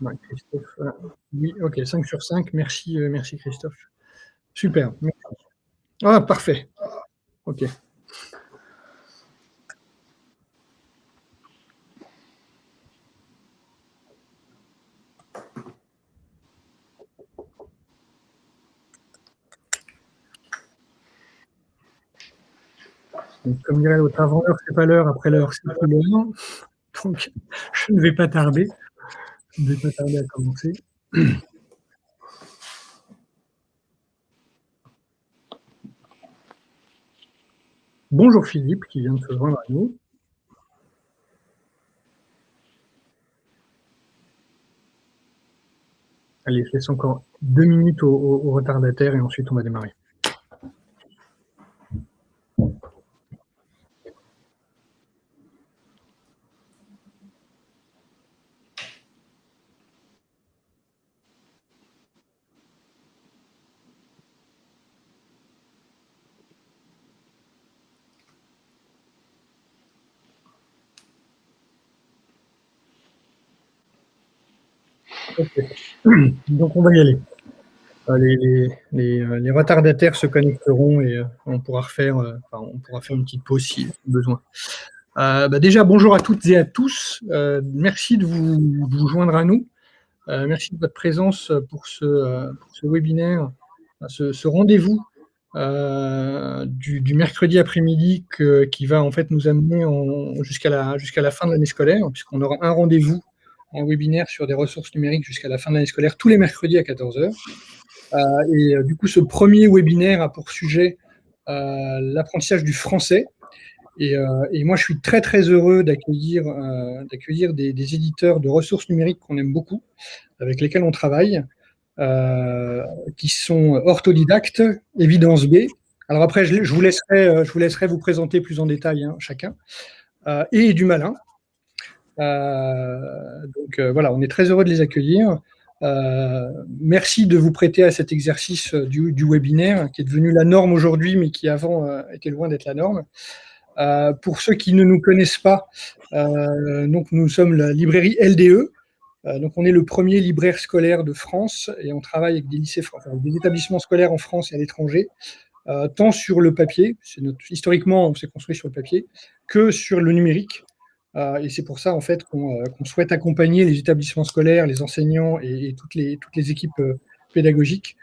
Ouais, Christophe, oui, OK, 5 sur 5. Merci, merci Christophe. Super, merci. Ah parfait, OK. Donc comme dirait l'autre: «Avant l'heure, c'est pas l'heure, après l'heure, c'est plus l'heure». Donc je ne vais pas tarder, je ne vais pas tarder à commencer. Bonjour Philippe qui vient de se joindre à nous. Allez, je laisse encore 2 minutes aux retardataires et ensuite on va démarrer. OK. Donc on va y aller. Les retardataires se connecteront et on pourra faire une petite pause si besoin. Déjà, bonjour à toutes et à tous. Merci de vous joindre à nous. Merci de votre présence pour ce webinaire, ce rendez-vous du mercredi après-midi qui va en fait nous amener jusqu'à la fin de l'année scolaire, puisqu'on aura un rendez-vous, un webinaire sur des ressources numériques jusqu'à la fin de l'année scolaire, tous les mercredis à 14 heures. Du coup, ce premier webinaire a pour sujet l'apprentissage du français. Et moi, je suis très, très heureux d'accueillir des éditeurs de ressources numériques qu'on aime beaucoup, avec lesquels on travaille, qui sont Orthodidacte, Évidence B. Alors après, je vous laisserai vous présenter plus en détail, hein, chacun, et du Malin. Voilà, on est très heureux de les accueillir. Merci de vous prêter à cet exercice du webinaire, qui est devenu la norme aujourd'hui, mais qui avant était loin d'être la norme. Pour ceux qui ne nous connaissent pas, donc nous sommes la librairie LDE. Donc on est le premier libraire scolaire de France et on travaille avec des lycées, des établissements scolaires en France et à l'étranger, tant sur le papier, historiquement on s'est construit sur le papier, que sur le numérique. Et c'est pour ça en fait qu'on souhaite accompagner les établissements scolaires, les enseignants et toutes les équipes pédagogiques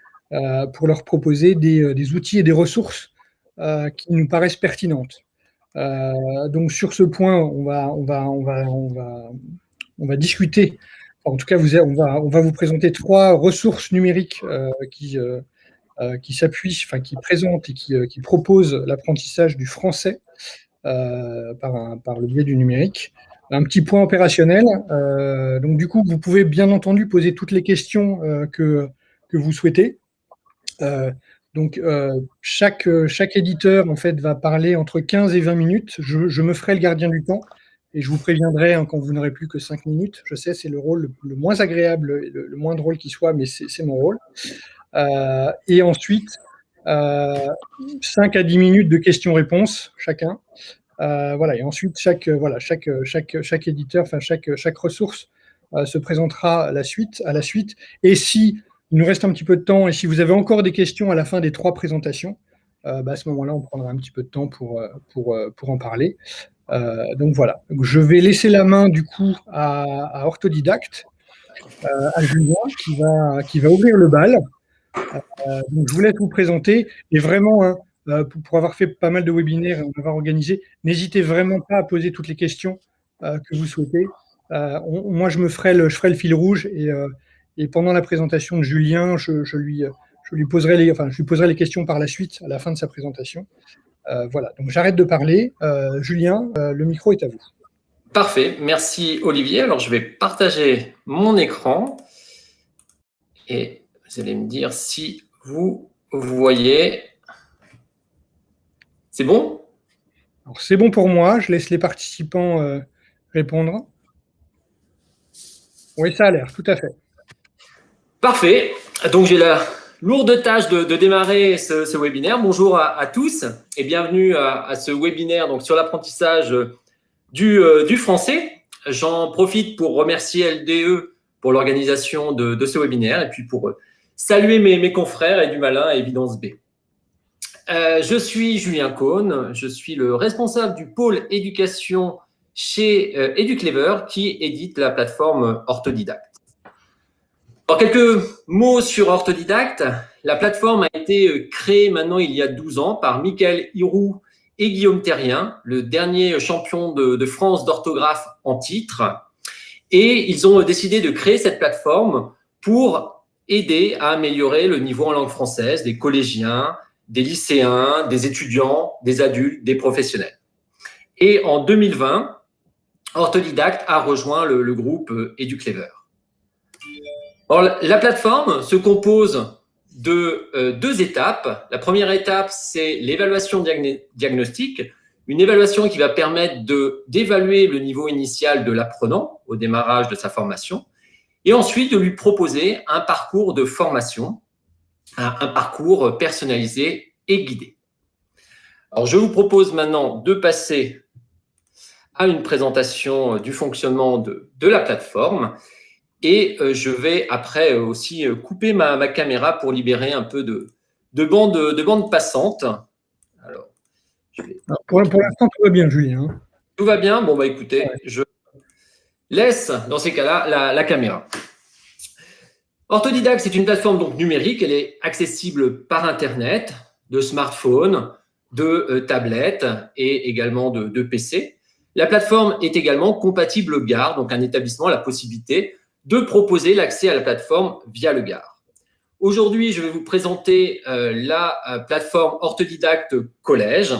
pour leur proposer des outils et des ressources qui nous paraissent pertinentes. Donc sur ce point, on va discuter. En tout cas, on va vous présenter 3 ressources numériques qui s'appuient, enfin qui présentent et qui proposent l'apprentissage du français par le biais du numérique. Un petit point opérationnel. Donc du coup, vous pouvez bien entendu poser toutes les questions que vous souhaitez. Chaque éditeur en fait va parler entre 15 et 20 minutes. Je me ferai le gardien du temps et je vous préviendrai quand vous n'aurez plus que 5 minutes. Je sais, c'est le rôle le moins agréable, le moins drôle qui soit, mais c'est mon rôle. Et ensuite, 5 à 10 minutes de questions-réponses chacun. Voilà. Et ensuite, chaque éditeur, enfin chaque ressource se présentera à la suite. Et si il nous reste un petit peu de temps, et si vous avez encore des questions à la fin des 3 présentations, à ce moment-là, on prendra un petit peu de temps pour en parler. Donc voilà. Donc, je vais laisser la main du coup à Orthodidacte, à Julien qui va ouvrir le bal. Donc je vous laisse vous présenter et vraiment, hein, pour avoir fait pas mal de webinaires et en avoir organisé, n'hésitez vraiment pas à poser toutes les questions que vous souhaitez. Moi, je ferai le fil rouge et pendant la présentation de Julien, je lui poserai les questions par la suite, à la fin de sa présentation. Voilà, donc j'arrête de parler. Julien, le micro est à vous. Parfait, merci Olivier. Alors je vais partager mon écran et vous allez me dire si vous voyez. C'est bon? C'est bon pour moi, je laisse les participants répondre. Oui, ça a l'air, tout à fait. Parfait, donc j'ai la lourde tâche de démarrer ce webinaire. Bonjour à tous et bienvenue à ce webinaire donc, sur l'apprentissage du français. J'en profite pour remercier LDE pour l'organisation de ce webinaire et puis pour saluer mes confrères et du Malin à Évidence B. Je suis Julien Caunes, je suis le responsable du pôle éducation chez EduClever qui édite la plateforme Orthodidacte. Alors, quelques mots sur Orthodidacte. La plateforme a été créée maintenant il y a 12 ans par Michael Hiroux et Guillaume Terrien, le dernier champion de France d'orthographe en titre. Et ils ont décidé de créer cette plateforme pour aider à améliorer le niveau en langue française des collégiens, des lycéens, des étudiants, des adultes, des professionnels. Et en 2020, Orthodidacte a rejoint le groupe EduClever. Alors, la plateforme se compose de 2 étapes. La première étape, c'est l'évaluation diagnostique, une évaluation qui va permettre d'évaluer le niveau initial de l'apprenant au démarrage de sa formation et ensuite de lui proposer un parcours de formation, un parcours personnalisé et guidé. Alors, je vous propose maintenant de passer à une présentation du fonctionnement de la plateforme. Et je vais après aussi couper ma caméra pour libérer un peu de bande passante. Alors, pour l'instant, tout va bien, Julien. Tout va bien? Bon, bah écoutez, ouais. Je laisse dans ces cas-là la caméra. Orthodidacte, c'est une plateforme donc numérique. Elle est accessible par Internet, de smartphone, de tablette et également de PC. La plateforme est également compatible GAR, donc un établissement a la possibilité de proposer l'accès à la plateforme via le GAR. Aujourd'hui, je vais vous présenter la plateforme Orthodidacte Collège.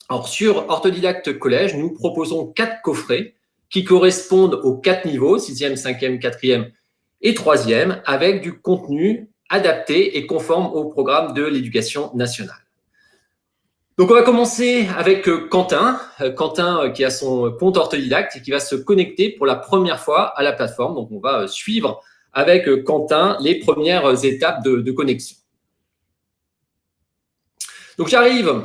Alors, sur Orthodidacte Collège, nous proposons 4 coffrets qui correspondent aux 4 niveaux, 6e, 5e, 4e et 3e, avec du contenu adapté et conforme au programme de l'éducation nationale. Donc, on va commencer avec Quentin. Quentin qui a son compte Orthodidacte et qui va se connecter pour la première fois à la plateforme. Donc, on va suivre avec Quentin les premières étapes de connexion. Donc, j'arrive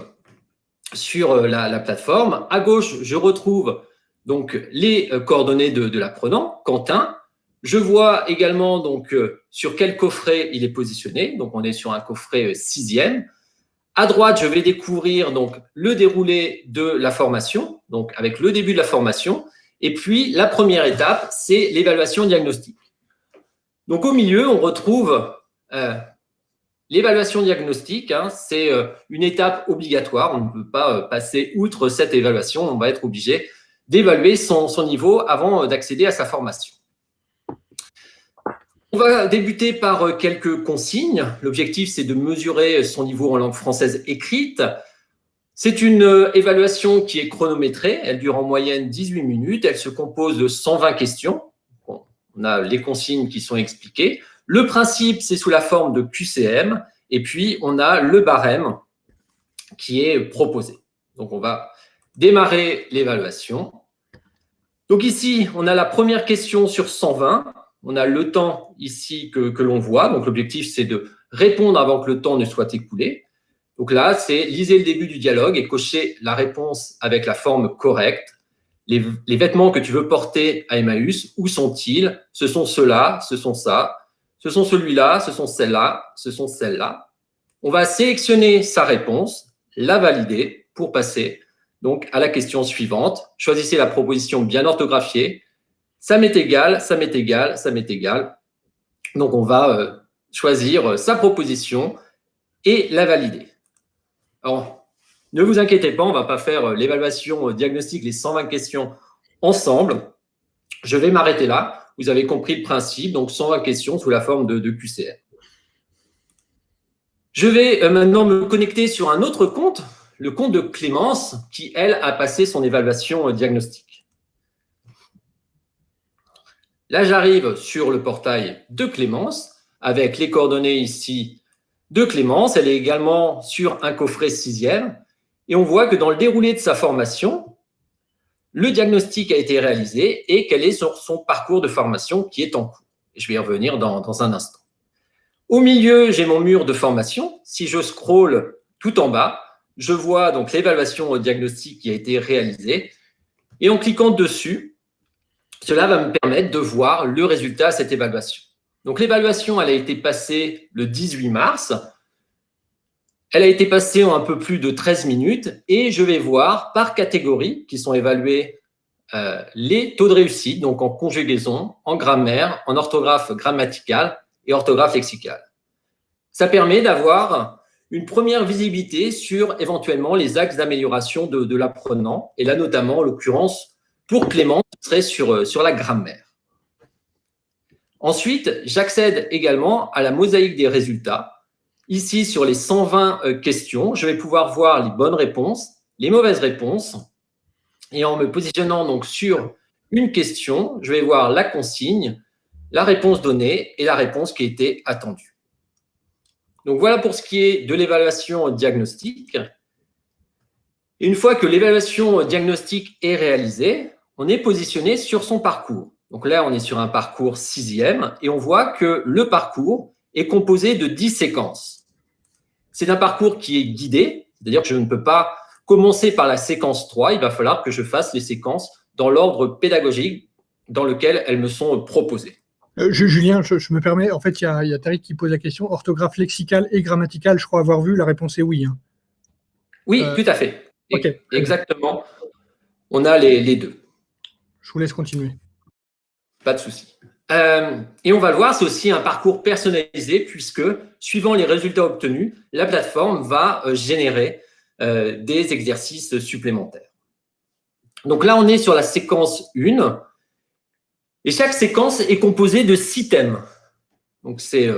sur la plateforme. À gauche, je retrouve donc les coordonnées de l'apprenant, Quentin. Je vois également donc sur quel coffret il est positionné. Donc, on est sur un coffret 6e. À droite, je vais découvrir donc le déroulé de la formation, donc avec le début de la formation. Et puis, la première étape, c'est l'évaluation diagnostique. Donc, au milieu, on retrouve l'évaluation diagnostique. C'est une étape obligatoire. On ne peut pas passer outre cette évaluation. On va être obligé d'évaluer son niveau avant d'accéder à sa formation. On va débuter par quelques consignes. L'objectif, c'est de mesurer son niveau en langue française écrite. C'est une évaluation qui est chronométrée. Elle dure en moyenne 18 minutes. Elle se compose de 120 questions. Bon, on a les consignes qui sont expliquées. Le principe, c'est sous la forme de QCM. Et puis, on a le barème qui est proposé. Donc, on va démarrer l'évaluation. Donc, ici, on a la première question sur 120. On a le temps ici que l'on voit. Donc, l'objectif, c'est de répondre avant que le temps ne soit écoulé. Donc là, c'est lisez le début du dialogue et cochez la réponse avec la forme correcte. Les vêtements que tu veux porter à Emmaüs, où sont-ils? Ce sont ceux-là, ce sont ça. Ce sont celui-là, ce sont celles-là, ce sont celles-là. On va sélectionner sa réponse, la valider pour passer donc à la question suivante. Choisissez la proposition bien orthographiée. Ça m'est égal, ça m'est égal, ça m'est égal. Donc, on va choisir sa proposition et la valider. Alors, ne vous inquiétez pas, on ne va pas faire l'évaluation diagnostique, les 120 questions ensemble. Je vais m'arrêter là. Vous avez compris le principe, donc 120 questions sous la forme de QCM. Je vais maintenant me connecter sur un autre compte, le compte de Clémence, qui, elle, a passé son évaluation diagnostique. Là, j'arrive sur le portail de Clémence avec les coordonnées ici de Clémence. Elle est également sur un coffret 6e. Et on voit que dans le déroulé de sa formation, le diagnostic a été réalisé et qu'elle est sur son parcours de formation qui est en cours. Et je vais y revenir dans un instant. Au milieu, j'ai mon mur de formation. Si je scrolle tout en bas, je vois donc l'évaluation diagnostique qui a été réalisée. Et en cliquant dessus, Cela va me permettre de voir le résultat de cette évaluation. Donc, l'évaluation, elle a été passée le 18 mars. Elle a été passée en un peu plus de 13 minutes et je vais voir par catégorie qui sont évalués les taux de réussite, donc en conjugaison, en grammaire, en orthographe grammaticale et orthographe lexicale. Ça permet d'avoir une première visibilité sur éventuellement les axes d'amélioration de l'apprenant. Et là, notamment, en l'occurrence, pour Clément, ce serait sur la grammaire. Ensuite, j'accède également à la mosaïque des résultats. Ici, sur les 120 questions, je vais pouvoir voir les bonnes réponses, les mauvaises réponses. Et en me positionnant donc sur une question, je vais voir la consigne, la réponse donnée et la réponse qui était attendue. Donc, voilà pour ce qui est de l'évaluation diagnostique. Et une fois que l'évaluation diagnostique est réalisée, on est positionné sur son parcours. Donc là, on est sur un parcours 6e et on voit que le parcours est composé de 10 séquences. C'est un parcours qui est guidé, c'est-à-dire que je ne peux pas commencer par la séquence 3, il va falloir que je fasse les séquences dans l'ordre pédagogique dans lequel elles me sont proposées. Julien, je me permets, en fait, il y a Tariq qui pose la question, orthographe lexicale et grammaticale, je crois avoir vu, la réponse est oui. Hein. Oui, tout à fait. Okay, exactement. On a les deux. Je vous laisse continuer. Pas de souci. Et on va le voir, c'est aussi un parcours personnalisé puisque, suivant les résultats obtenus, la plateforme va générer des exercices supplémentaires. Donc là, on est sur la séquence 1 et chaque séquence est composée de 6 thèmes. Donc, c'est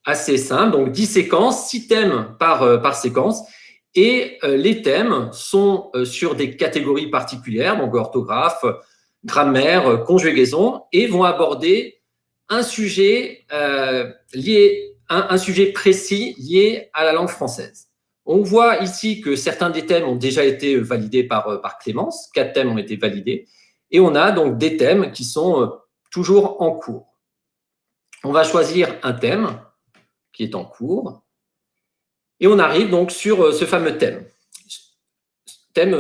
assez simple. Donc, 10 séquences, 6 thèmes par séquence. Et les thèmes sont sur des catégories particulières, donc orthographe, grammaire, conjugaison, et vont aborder un sujet un sujet précis lié à la langue française. On voit ici que certains des thèmes ont déjà été validés par Clémence, 4 thèmes ont été validés, et on a donc des thèmes qui sont toujours en cours. On va choisir un thème qui est en cours, et on arrive donc sur ce fameux thème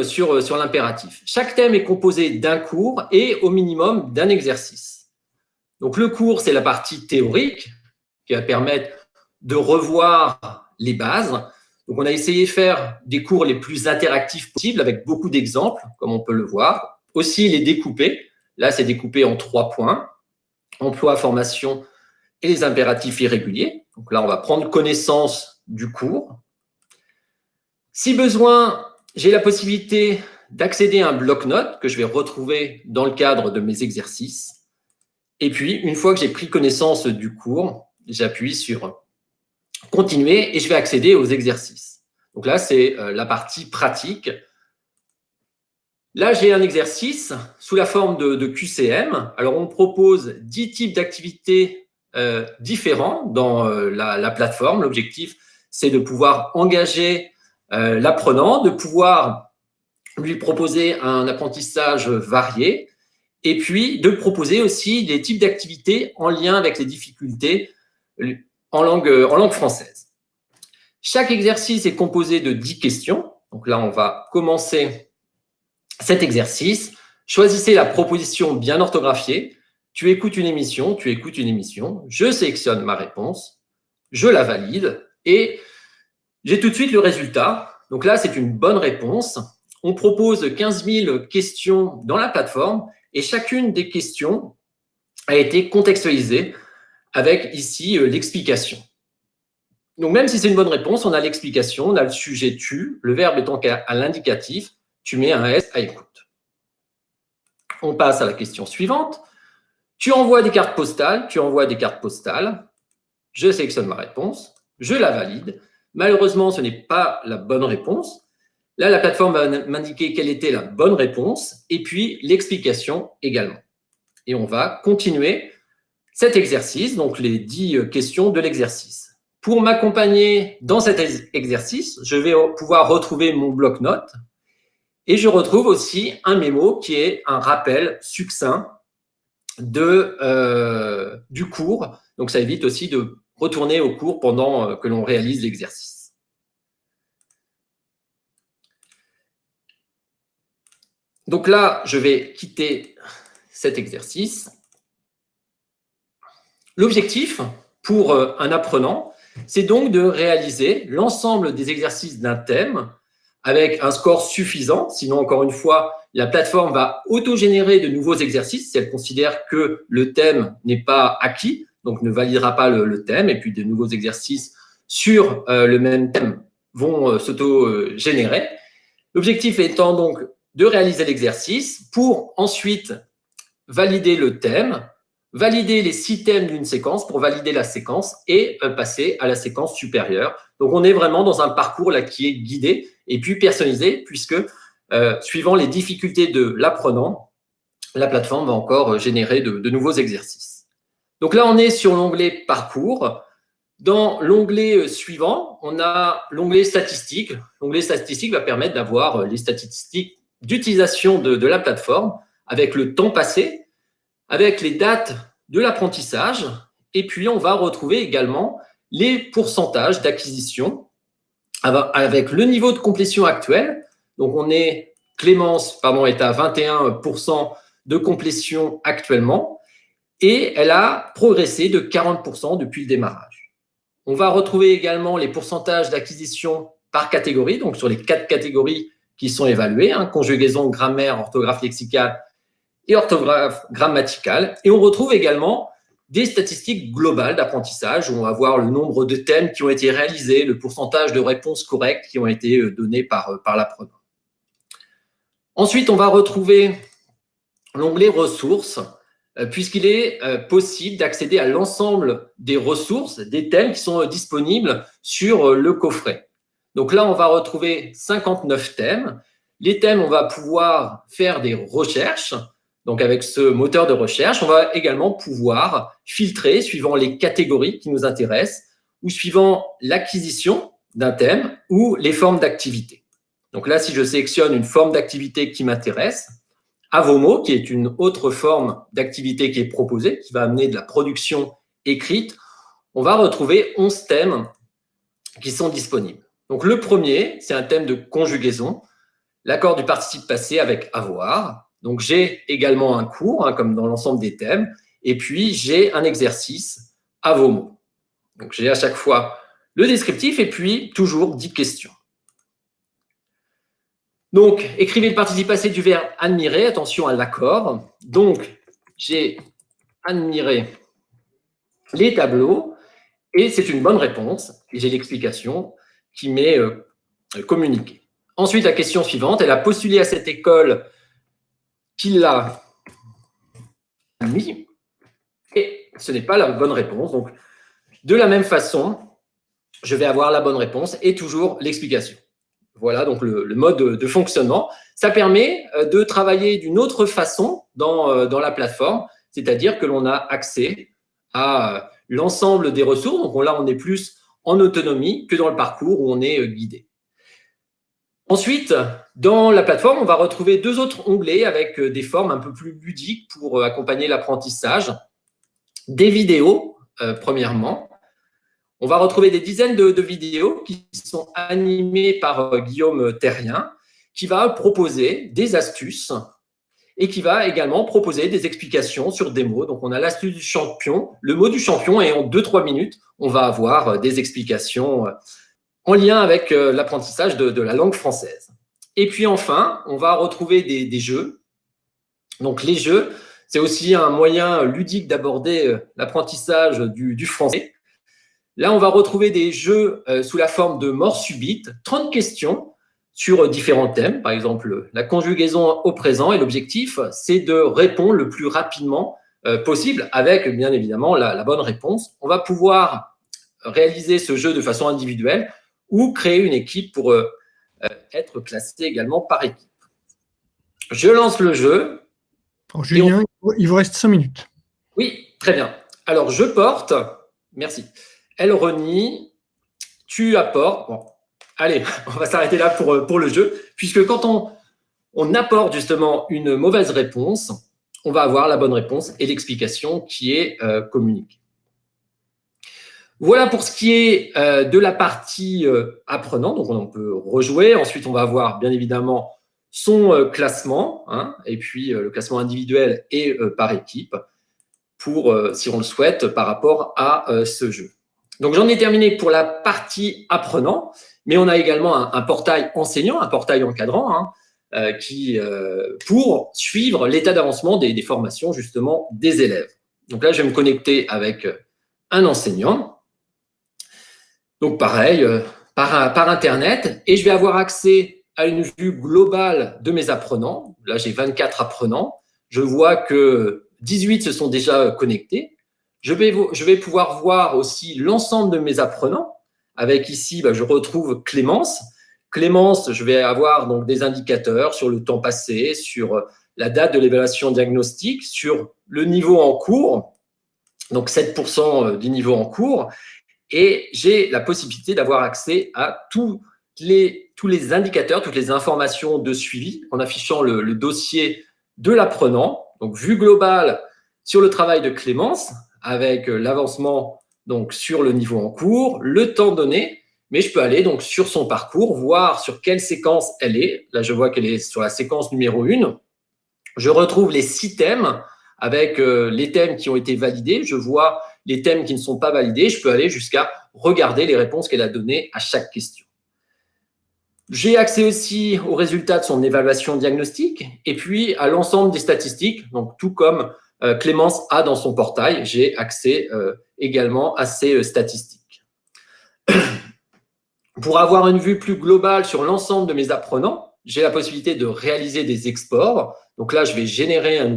sur l'impératif. Chaque thème est composé d'un cours et au minimum d'un exercice. Donc le cours, c'est la partie théorique qui va permettre de revoir les bases. Donc on a essayé de faire des cours les plus interactifs possibles avec beaucoup d'exemples, comme on peut le voir. Aussi les découper. Là, c'est découpé en 3 points. Emploi, formation et les impératifs irréguliers. Donc là, on va prendre connaissance du cours. Si besoin, j'ai la possibilité d'accéder à un bloc-notes que je vais retrouver dans le cadre de mes exercices. Et puis, une fois que j'ai pris connaissance du cours, j'appuie sur « Continuer » et je vais accéder aux exercices. Donc là, c'est la partie pratique. Là, j'ai un exercice sous la forme de QCM. Alors, on propose 10 types d'activités différents dans la plateforme. L'objectif, c'est de pouvoir engager l'apprenant, de pouvoir lui proposer un apprentissage varié et puis de proposer aussi des types d'activités en lien avec les difficultés en langue française. Chaque exercice est composé de 10 questions. Donc là, on va commencer cet exercice. Choisissez la proposition bien orthographiée. Tu écoutes une émission, je sélectionne ma réponse, je la valide et j'ai tout de suite le résultat. Donc là, c'est une bonne réponse. On propose 15 000 questions dans la plateforme et chacune des questions a été contextualisée avec ici l'explication. Donc, même si c'est une bonne réponse, on a l'explication, on a le sujet tu, le verbe étant à l'indicatif, tu mets un S à écoute. On passe à la question suivante. Tu envoies des cartes postales, je sélectionne ma réponse, je la valide. Malheureusement, ce n'est pas la bonne réponse. Là, la plateforme va m'indiquer quelle était la bonne réponse et puis l'explication également. Et on va continuer cet exercice, donc les 10 questions de l'exercice. Pour m'accompagner dans cet exercice, je vais pouvoir retrouver mon bloc-notes et je retrouve aussi un mémo qui est un rappel succinct du cours. Donc, ça évite aussi de retourner au cours pendant que l'on réalise l'exercice. Donc là, je vais quitter cet exercice. L'objectif pour un apprenant, c'est donc de réaliser l'ensemble des exercices d'un thème avec un score suffisant. Sinon, encore une fois, la plateforme va auto-générer de nouveaux exercices si elle considère que le thème n'est pas acquis, donc ne validera pas le thème, et puis de nouveaux exercices sur le même thème vont s'auto-générer. L'objectif étant donc de réaliser l'exercice pour ensuite valider le thème, valider les 6 thèmes d'une séquence pour valider la séquence et passer à la séquence supérieure. Donc, on est vraiment dans un parcours là qui est guidé et puis personnalisé puisque, suivant les difficultés de l'apprenant, la plateforme va encore générer de nouveaux exercices. Donc là, on est sur l'onglet « Parcours ». Dans l'onglet suivant, on a l'onglet « Statistiques ». L'onglet « Statistiques » va permettre d'avoir les statistiques d'utilisation de la plateforme avec le temps passé, avec les dates de l'apprentissage, et puis on va retrouver également les pourcentages d'acquisition avec le niveau de complétion actuel. Donc, Clémence est à 21% de complétion actuellement et elle a progressé de 40% depuis le démarrage. On va retrouver également les pourcentages d'acquisition par catégorie, donc sur les 4 catégories qui sont évaluées, conjugaison, grammaire, orthographe lexicale et orthographe grammaticale. Et on retrouve également des statistiques globales d'apprentissage où on va voir le nombre de thèmes qui ont été réalisés, le pourcentage de réponses correctes qui ont été données par l'apprenant. Ensuite, on va retrouver l'onglet ressources, puisqu'il est possible d'accéder à l'ensemble des ressources, des thèmes qui sont disponibles sur le coffret. Donc là, on va retrouver 59 thèmes. Les thèmes, on va pouvoir faire des recherches. Donc, avec ce moteur de recherche, on va également pouvoir filtrer suivant les catégories qui nous intéressent ou suivant l'acquisition d'un thème ou les formes d'activité. Donc là, si je sélectionne une forme d'activité qui m'intéresse, Avomo, qui est une autre forme d'activité qui est proposée, qui va amener de la production écrite, on va retrouver 11 thèmes qui sont disponibles. Donc, le premier, c'est un thème de conjugaison, l'accord du participe passé avec avoir. Donc, j'ai également un cours, comme dans l'ensemble des thèmes, et puis j'ai un exercice Avomo. Donc, j'ai à chaque fois le descriptif et puis toujours 10 questions. Donc, écrivez le participe passé du verbe admirer, attention à l'accord. Donc, j'ai admiré les tableaux et c'est une bonne réponse. Et j'ai l'explication qui m'est communiquée. Ensuite, la question suivante, elle a postulé à cette école qui l'a admis et ce n'est pas la bonne réponse. Donc, de la même façon, je vais avoir la bonne réponse et toujours l'explication. Voilà donc le mode de fonctionnement. Ça permet de travailler d'une autre façon dans la plateforme, c'est-à-dire que l'on a accès à l'ensemble des ressources. Donc là, on est plus en autonomie que dans le parcours où on est guidé. Ensuite, dans la plateforme, on va retrouver 2 autres onglets avec des formes un peu plus ludiques pour accompagner l'apprentissage. Des vidéos, premièrement. On va retrouver des dizaines de vidéos qui sont animées par Guillaume Terrien, qui va proposer des astuces et qui va également proposer des explications sur des mots. Donc, on a l'astuce du champion, le mot du champion, et en 2-3 minutes, on va avoir des explications en lien avec l'apprentissage de la langue française. Et puis enfin, on va retrouver des jeux. Donc, les jeux, c'est aussi un moyen ludique d'aborder l'apprentissage du français. Là, on va retrouver des jeux sous la forme de mort subite, 30 questions sur différents thèmes, par exemple la conjugaison au présent, et l'objectif, c'est de répondre le plus rapidement possible avec, bien évidemment, la bonne réponse. On va pouvoir réaliser ce jeu de façon individuelle ou créer une équipe pour être classé également par équipe. Je lance le jeu. Alors, Julien, il vous reste 5 minutes. Oui, très bien. Alors, je porte. Merci. Elle renie, tu apportes. Bon, allez, on va s'arrêter là pour le jeu, puisque quand on apporte justement une mauvaise réponse, on va avoir la bonne réponse et l'explication qui est communiquée. Voilà pour ce qui est de la partie apprenant. Donc, on peut rejouer. Ensuite, on va voir bien évidemment son classement, hein, et puis le classement individuel et par équipe, pour, si on le souhaite, par rapport à ce jeu. Donc, j'en ai terminé pour la partie apprenant, mais on a également un portail enseignant, un portail encadrant, hein, pour suivre l'état d'avancement des formations, justement, des élèves. Donc là, je vais me connecter avec un enseignant. Donc, pareil, par Internet, et je vais avoir accès à une vue globale de mes apprenants. Là, j'ai 24 apprenants. Je vois que 18 se sont déjà connectés. Je vais pouvoir voir aussi l'ensemble de mes apprenants. Avec ici, je retrouve Clémence. Clémence, je vais avoir donc des indicateurs sur le temps passé, sur la date de l'évaluation diagnostique, sur le niveau en cours, donc 7% du niveau en cours. Et j'ai la possibilité d'avoir accès à tous les indicateurs, toutes les informations de suivi en affichant le dossier de l'apprenant. Donc, vue globale sur le travail de Clémence avec l'avancement donc sur le niveau en cours, le temps donné, mais je peux aller donc sur son parcours, voir sur quelle séquence elle est. Là, je vois qu'elle est sur la séquence numéro 1. Je retrouve les 6 thèmes avec les thèmes qui ont été validés. Je vois les thèmes qui ne sont pas validés. Je peux aller jusqu'à regarder les réponses qu'elle a données à chaque question. J'ai accès aussi aux résultats de son évaluation diagnostique et puis à l'ensemble des statistiques. Donc, tout comme Clémence a dans son portail, j'ai accès également à ces statistiques. Pour avoir une vue plus globale sur l'ensemble de mes apprenants, j'ai la possibilité de réaliser des exports. Donc là, je vais générer un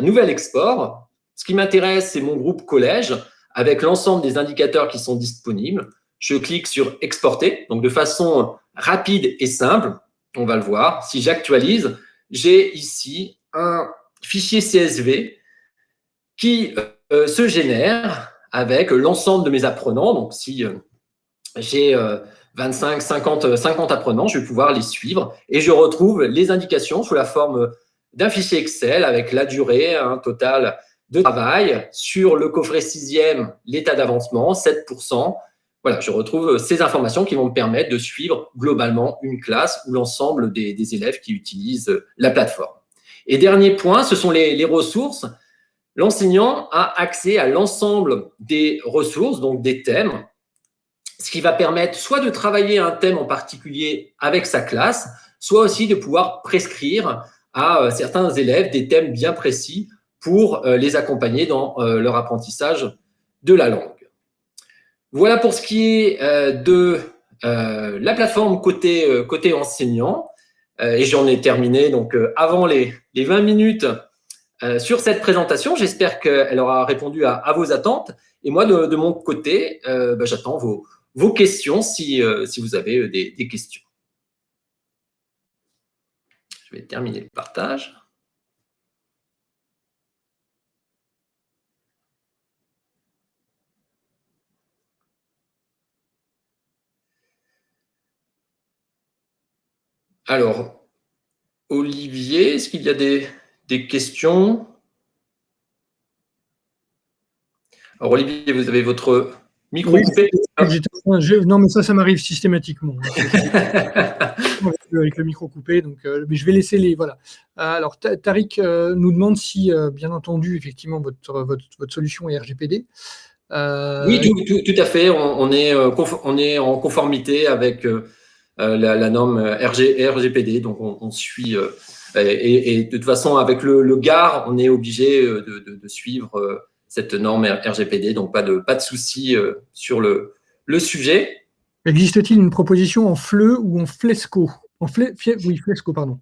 nouvel export. Ce qui m'intéresse, c'est mon groupe collège avec l'ensemble des indicateurs qui sont disponibles. Je clique sur exporter, donc de façon rapide et simple. On va le voir. Si j'actualise, j'ai ici un fichier CSV qui se génère avec l'ensemble de mes apprenants. Donc, si j'ai 25, 50 apprenants, je vais pouvoir les suivre et je retrouve les indications sous la forme d'un fichier Excel avec la durée totale de travail sur le coffret 6e, l'état d'avancement, 7%. Voilà, je retrouve ces informations qui vont me permettre de suivre globalement une classe ou l'ensemble des élèves qui utilisent la plateforme. Et dernier point, ce sont les ressources. L'enseignant a accès à l'ensemble des ressources, donc des thèmes, ce qui va permettre soit de travailler un thème en particulier avec sa classe, soit aussi de pouvoir prescrire à certains élèves des thèmes bien précis pour les accompagner dans leur apprentissage de la langue. Voilà pour ce qui est de la plateforme côté enseignant. Et j'en ai terminé donc avant les 20 minutes sur cette présentation. J'espère qu'elle aura répondu à vos attentes. Et moi, de mon côté, j'attends vos questions si vous avez des questions. Je vais terminer le partage. Alors, Olivier, est-ce qu'il y a des questions? Alors, Olivier, vous avez votre micro coupé. Non, mais ça m'arrive systématiquement. Avec le micro coupé, donc mais je vais laisser les… Voilà. Alors, Tariq nous demande si, bien entendu, effectivement, votre solution est RGPD. Oui, tout à fait. On est en conformité avec la norme RGPD, donc on suit… et de toute façon, avec le GAR, on est obligé de suivre cette norme RGPD, donc pas de souci sur le sujet. Existe-t-il une proposition en FLE ou en Flesco? Oui, Flesco, pardon.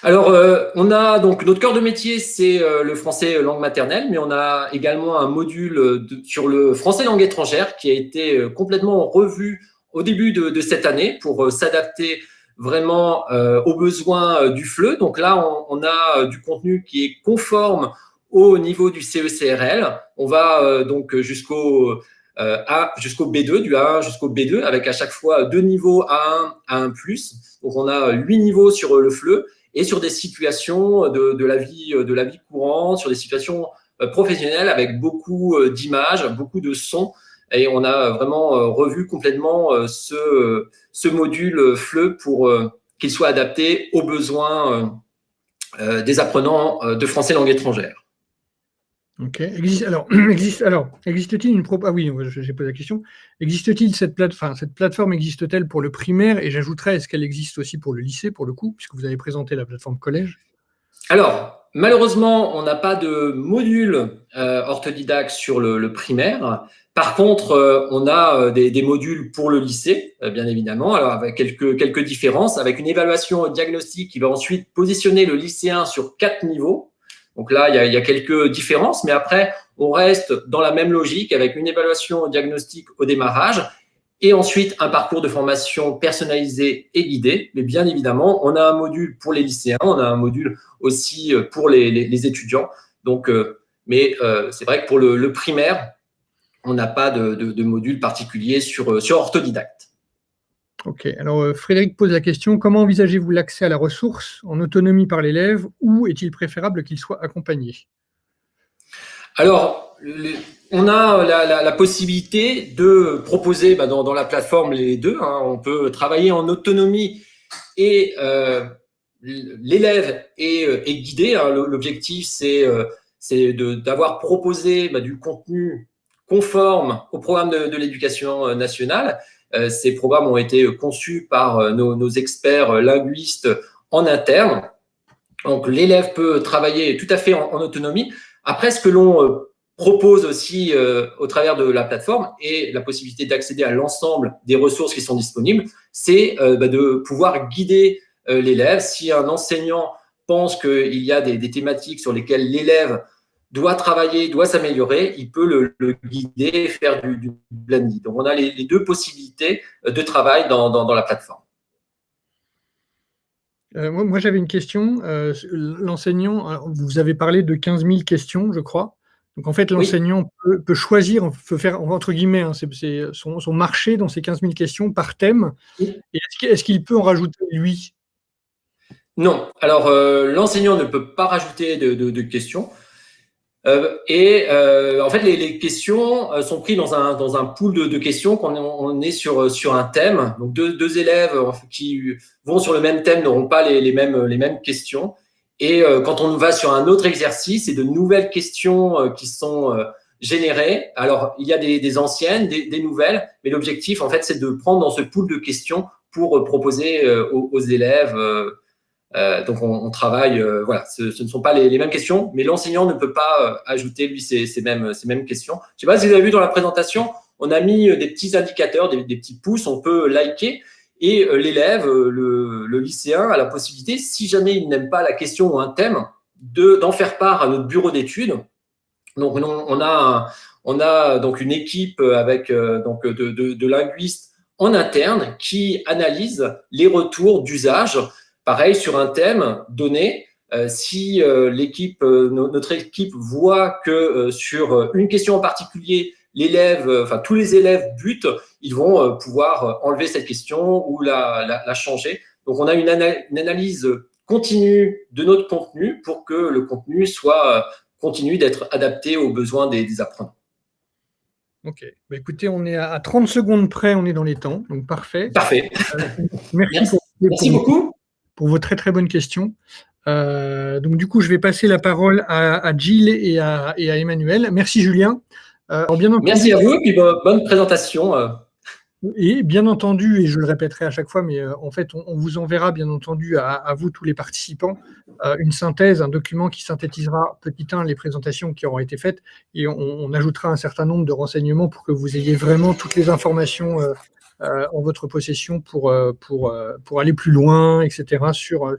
Alors, on a donc notre cœur de métier, c'est le français langue maternelle, mais on a également un module sur le français langue étrangère qui a été complètement revu au début de cette année pour s'adapter vraiment aux besoins du FLE. Donc là, on a du contenu qui est conforme au niveau du CECRL. On va donc jusqu'au B2, du A1 jusqu'au B2, avec à chaque fois 2 niveaux A1, A1+. Donc, on a 8 niveaux sur le FLE et sur des situations de la vie courante, sur des situations professionnelles avec beaucoup d'images, beaucoup de sons. Et on a vraiment revu complètement ce module FLE pour qu'il soit adapté aux besoins des apprenants de français langue étrangère. Ok. Existe-t-il une Ah oui, j'ai posé la question. Existe-t-il cette plateforme existe-t-elle pour le primaire? Et j'ajouterais, est-ce qu'elle existe aussi pour le lycée, pour le coup, puisque vous avez présenté la plateforme collège? Alors, malheureusement, on n'a pas de module orthodidacte sur le primaire. Par contre, on a des modules pour le lycée, bien évidemment, alors avec quelques différences, avec une évaluation diagnostique qui va ensuite positionner le lycéen sur 4 niveaux. Donc là, il y a quelques différences, mais après, on reste dans la même logique avec une évaluation diagnostique au démarrage et ensuite un parcours de formation personnalisé et guidé. Mais bien évidemment, on a un module pour les lycéens, on a un module aussi pour les étudiants. Donc, c'est vrai que pour le primaire, on n'a pas de module particulier sur orthodidacte. Ok, alors Frédéric pose la question, comment envisagez-vous l'accès à la ressource en autonomie par l'élève ou est-il préférable qu'il soit accompagné? Alors, on a la possibilité de proposer dans la plateforme les deux. Hein. On peut travailler en autonomie et l'élève est guidé. Hein. L'objectif, c'est d'avoir proposé du contenu conforme au programme de l'éducation nationale. Ces programmes ont été conçus par nos experts linguistes en interne. Donc, l'élève peut travailler tout à fait en autonomie. Après, ce que l'on propose aussi au travers de la plateforme et la possibilité d'accéder à l'ensemble des ressources qui sont disponibles, c'est de pouvoir guider l'élève. Si un enseignant pense qu'il y a des thématiques sur lesquelles l'élève doit travailler, doit s'améliorer, il peut le guider et faire du blending. Donc, on a les deux possibilités de travail dans la plateforme. Moi j'avais une question. L'enseignant, vous avez parlé de 15 000 questions, je crois. Donc, en fait, Oui. l'enseignant peut choisir, peut faire, entre guillemets, hein, c'est son marché dans ces 15 000 questions par thème. Oui. Et est-ce qu'il peut en rajouter, lui? Non. Alors, l'enseignant ne peut pas rajouter de questions. En fait, les questions sont prises dans un pool de questions qu'on on est sur un thème. Donc, deux élèves qui vont sur le même thème n'auront pas les mêmes questions. Et quand on va sur un autre exercice, c'est de nouvelles questions qui sont générées. Alors, il y a des anciennes, des nouvelles, mais l'objectif, en fait, c'est de prendre dans ce pool de questions pour proposer aux élèves donc, on travaille, voilà, ce ne sont pas les mêmes questions, mais l'enseignant ne peut pas ajouter, lui, ces mêmes questions. Je ne sais pas si vous avez vu dans la présentation, on a mis des petits indicateurs, des petits pouces, on peut liker, et l'élève, le lycéen, a la possibilité, si jamais il n'aime pas la question ou un thème, d'en faire part à notre bureau d'études. Donc, on a donc une équipe avec donc de linguistes en interne qui analyse les retours d'usage. Pareil, sur un thème donné, si notre équipe voit que sur une question en particulier, tous les élèves butent, ils vont pouvoir enlever cette question ou la changer. Donc, on a une analyse continue de notre contenu pour que le contenu continue d'être adapté aux besoins des apprenants. Ok. Bah, écoutez, on est à 30 secondes près, on est dans les temps, donc parfait. Parfait. Merci Merci beaucoup. Pour vos très très bonnes questions. Donc du coup, je vais passer la parole à Gilles et à Emmanuel. Merci Julien. Bien entendu, merci à vous et puis bonne présentation. Et bien entendu, et je le répéterai à chaque fois, mais en fait, on vous enverra bien entendu à vous tous les participants une synthèse, un document qui synthétisera petit 1 les présentations qui auront été faites et on ajoutera un certain nombre de renseignements pour que vous ayez vraiment toutes les informations en votre possession pour aller plus loin, etc. sur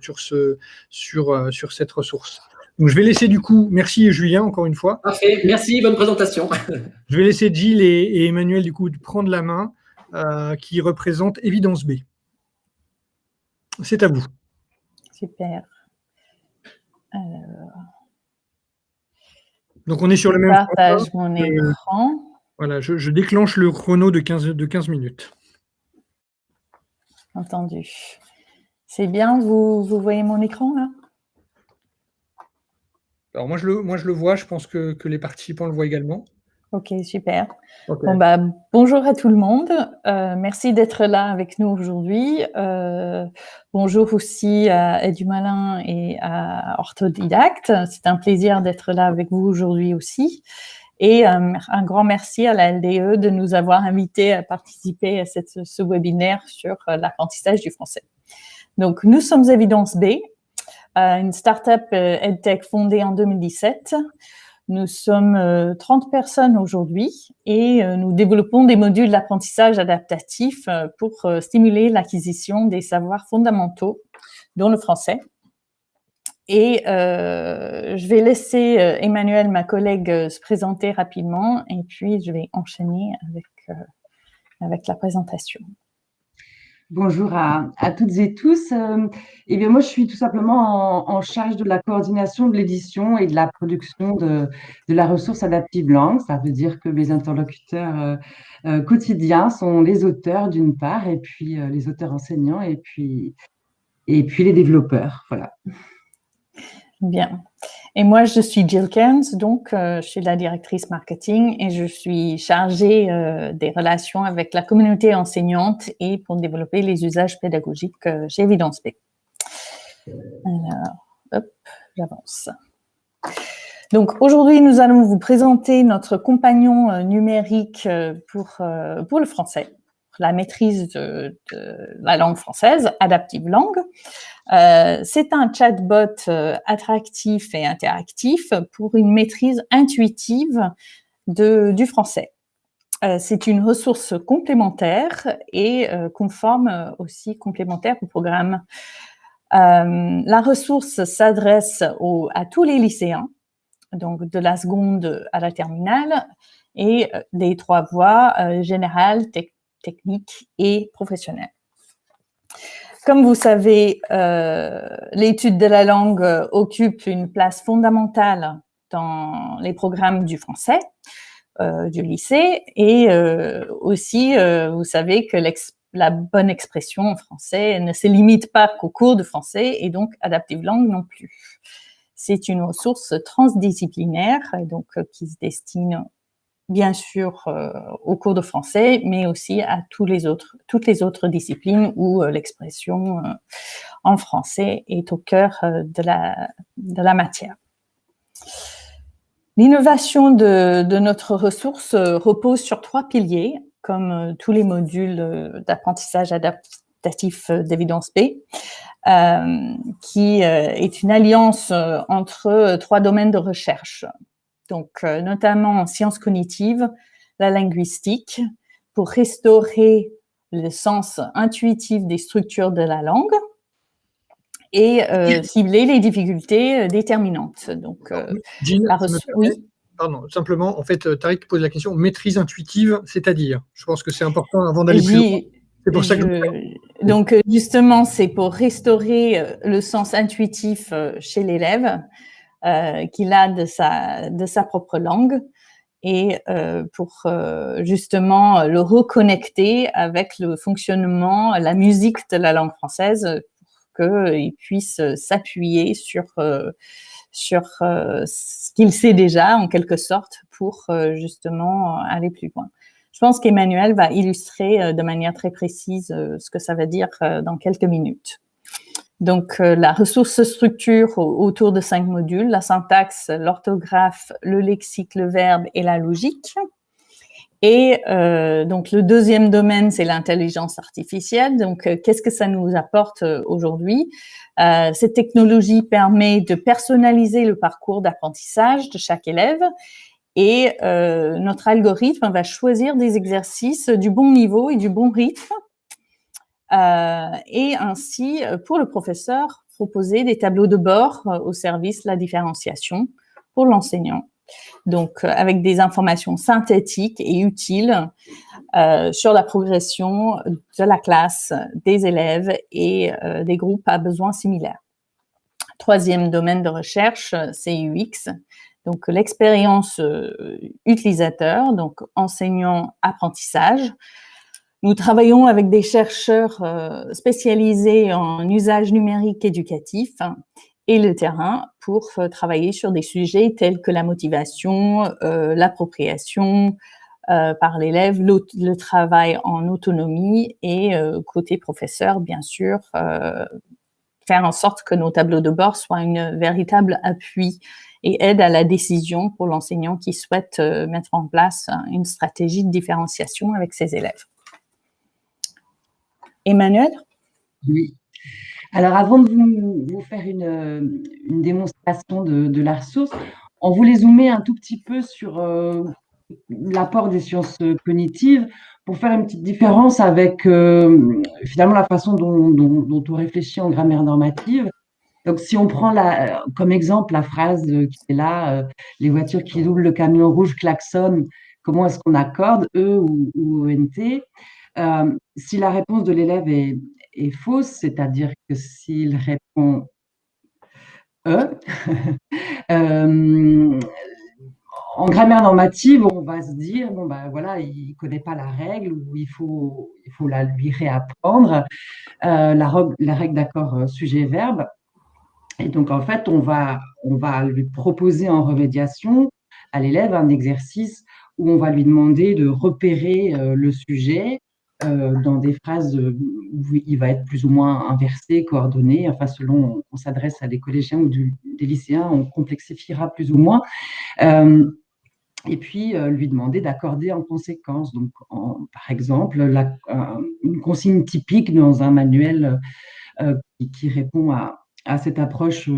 cette ressource. Donc, je vais laisser du coup, merci Julien encore une fois. Parfait, merci, bonne présentation. Je vais laisser Gilles et Emmanuel du coup prendre la main. Qui représente Évidence B. C'est à vous. Super. Donc, on est sur le même partage mon écran. Voilà, je déclenche le chrono de 15 minutes. Entendu. C'est bien, vous voyez mon écran là? Alors, moi, je le vois, je pense que les participants le voient également. Ok, super. Ok. Bon, bah, bonjour à tout le monde. Merci d'être là avec nous aujourd'hui. Bonjour aussi à Edumalin et à Orthodidacte. C'est un plaisir d'être là avec vous aujourd'hui aussi. Et un grand merci à la LDE de nous avoir invités à participer à ce webinaire sur l'apprentissage du français. Donc, nous sommes Évidence B, une start-up EdTech fondée en 2017. Nous sommes 30 personnes aujourd'hui et nous développons des modules d'apprentissage adaptatif pour stimuler l'acquisition des savoirs fondamentaux, dont le français. Et je vais laisser Emmanuel, ma collègue, se présenter rapidement et puis je vais enchaîner avec la présentation. Bonjour à toutes et tous. Eh bien, moi, je suis tout simplement en charge de la coordination de l'édition et de la production de la ressource adaptive langue. Ça veut dire que mes interlocuteurs quotidiens sont les auteurs d'une part, et puis les auteurs enseignants, et puis les développeurs. Voilà. Bien. Et moi, je suis Jill Cairns, donc je suis la directrice marketing et je suis chargée des relations avec la communauté enseignante et pour développer les usages pédagogiques chez Évidence B. Alors, hop, j'avance. Donc, aujourd'hui, nous allons vous présenter notre compagnon numérique pour le français, la maîtrise de la langue française, Adaptive Langue. C'est un chatbot attractif et interactif pour une maîtrise intuitive du français. C'est une ressource complémentaire et conforme aussi complémentaire au programme. La ressource s'adresse à tous les lycéens, donc de la seconde à la terminale, et des 3 voies générales, techniques et professionnelles. Comme vous savez, l'étude de la langue occupe une place fondamentale dans les programmes du français, du lycée, et aussi, vous savez que la bonne expression en français ne se limite pas qu'aux cours de français, et donc Adaptive Langue non plus. C'est une ressource transdisciplinaire, donc qui se destine bien sûr aux cours de français, mais aussi à toutes les autres disciplines où l'expression en français est au cœur de la matière. L'innovation de notre ressource repose sur 3 piliers, comme tous les modules d'apprentissage adaptatif d'Évidence B, qui est une alliance entre 3 domaines de recherche. Donc, notamment en sciences cognitives, la linguistique, pour restaurer le sens intuitif des structures de la langue et cibler les difficultés déterminantes. Donc, Jean, oui. Pardon, simplement, en fait, Tariq pose la question maîtrise intuitive, c'est-à-dire, je pense que c'est important avant d'aller plus loin. C'est pour ça que donc, justement, c'est pour restaurer le sens intuitif chez l'élève qu'il a de sa propre langue et pour justement le reconnecter avec le fonctionnement, la musique de la langue française pour qu'il puisse s'appuyer sur ce qu'il sait déjà, en quelque sorte, pour justement aller plus loin. Je pense qu'Emmanuel va illustrer de manière très précise ce que ça veut dire dans quelques minutes. Donc, la ressource se structure autour de 5 modules, la syntaxe, l'orthographe, le lexique, le verbe et la logique. Et donc, le deuxième domaine, c'est l'intelligence artificielle. Donc, qu'est-ce que ça nous apporte aujourd'hui? Cette technologie permet de personnaliser le parcours d'apprentissage de chaque élève et notre algorithme va choisir des exercices du bon niveau et du bon rythme. Et ainsi, pour le professeur, proposer des tableaux de bord au service de la différenciation pour l'enseignant. Donc, avec des informations synthétiques et utiles sur la progression de la classe, des élèves et des groupes à besoins similaires. Troisième domaine de recherche, c'est UX. Donc, l'expérience utilisateur, donc enseignant-apprentissage. Nous travaillons avec des chercheurs spécialisés en usage numérique éducatif et le terrain pour travailler sur des sujets tels que la motivation, l'appropriation par l'élève, le travail en autonomie et côté professeur, bien sûr, faire en sorte que nos tableaux de bord soient un véritable appui et aide à la décision pour l'enseignant qui souhaite mettre en place une stratégie de différenciation avec ses élèves. Emmanuel? Oui. Alors, avant de vous faire une démonstration de la ressource, on voulait zoomer un tout petit peu sur l'apport des sciences cognitives pour faire une petite différence avec finalement la façon dont on réfléchit en grammaire normative. Donc, si on prend comme exemple la phrase qui est là, les voitures qui doublent, le camion rouge klaxonne, comment est-ce qu'on accorde E ou ENT? Si la réponse de l'élève est fausse, c'est-à-dire que s'il répond E, en grammaire normative, on va se dire, bon, ben voilà, il ne connaît pas la règle ou il faut la lui réapprendre, la règle d'accord sujet-verbe. Et donc, en fait, on va lui proposer en remédiation à l'élève un exercice où on va lui demander de repérer le sujet dans des phrases où il va être plus ou moins inversé, coordonné. Enfin, selon on s'adresse à des collégiens ou des lycéens, on complexifiera plus ou moins. Et puis, lui demander d'accorder en conséquence. Donc, par exemple, une consigne typique dans un manuel qui répond à cette approche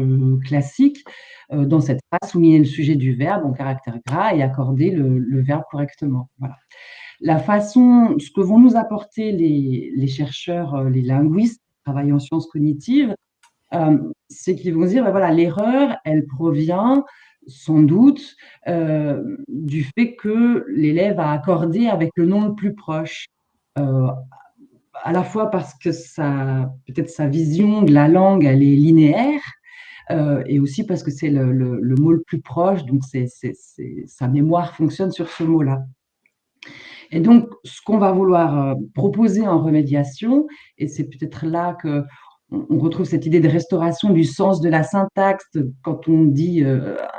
classique, dans cette phrase, souligner le sujet du verbe en caractère gras et accorder le verbe correctement. Voilà. Ce que vont nous apporter les chercheurs, les linguistes qui travaillent en sciences cognitives, c'est qu'ils vont dire, ben voilà, l'erreur, elle provient sans doute du fait que l'élève a accordé avec le nom le plus proche. À la fois parce que peut-être sa vision de la langue, elle est linéaire, et aussi parce que c'est le mot le plus proche, donc sa mémoire fonctionne sur ce mot-là. Et donc, ce qu'on va vouloir proposer en remédiation, et c'est peut-être là qu'on retrouve cette idée de restauration du sens de la syntaxe quand on dit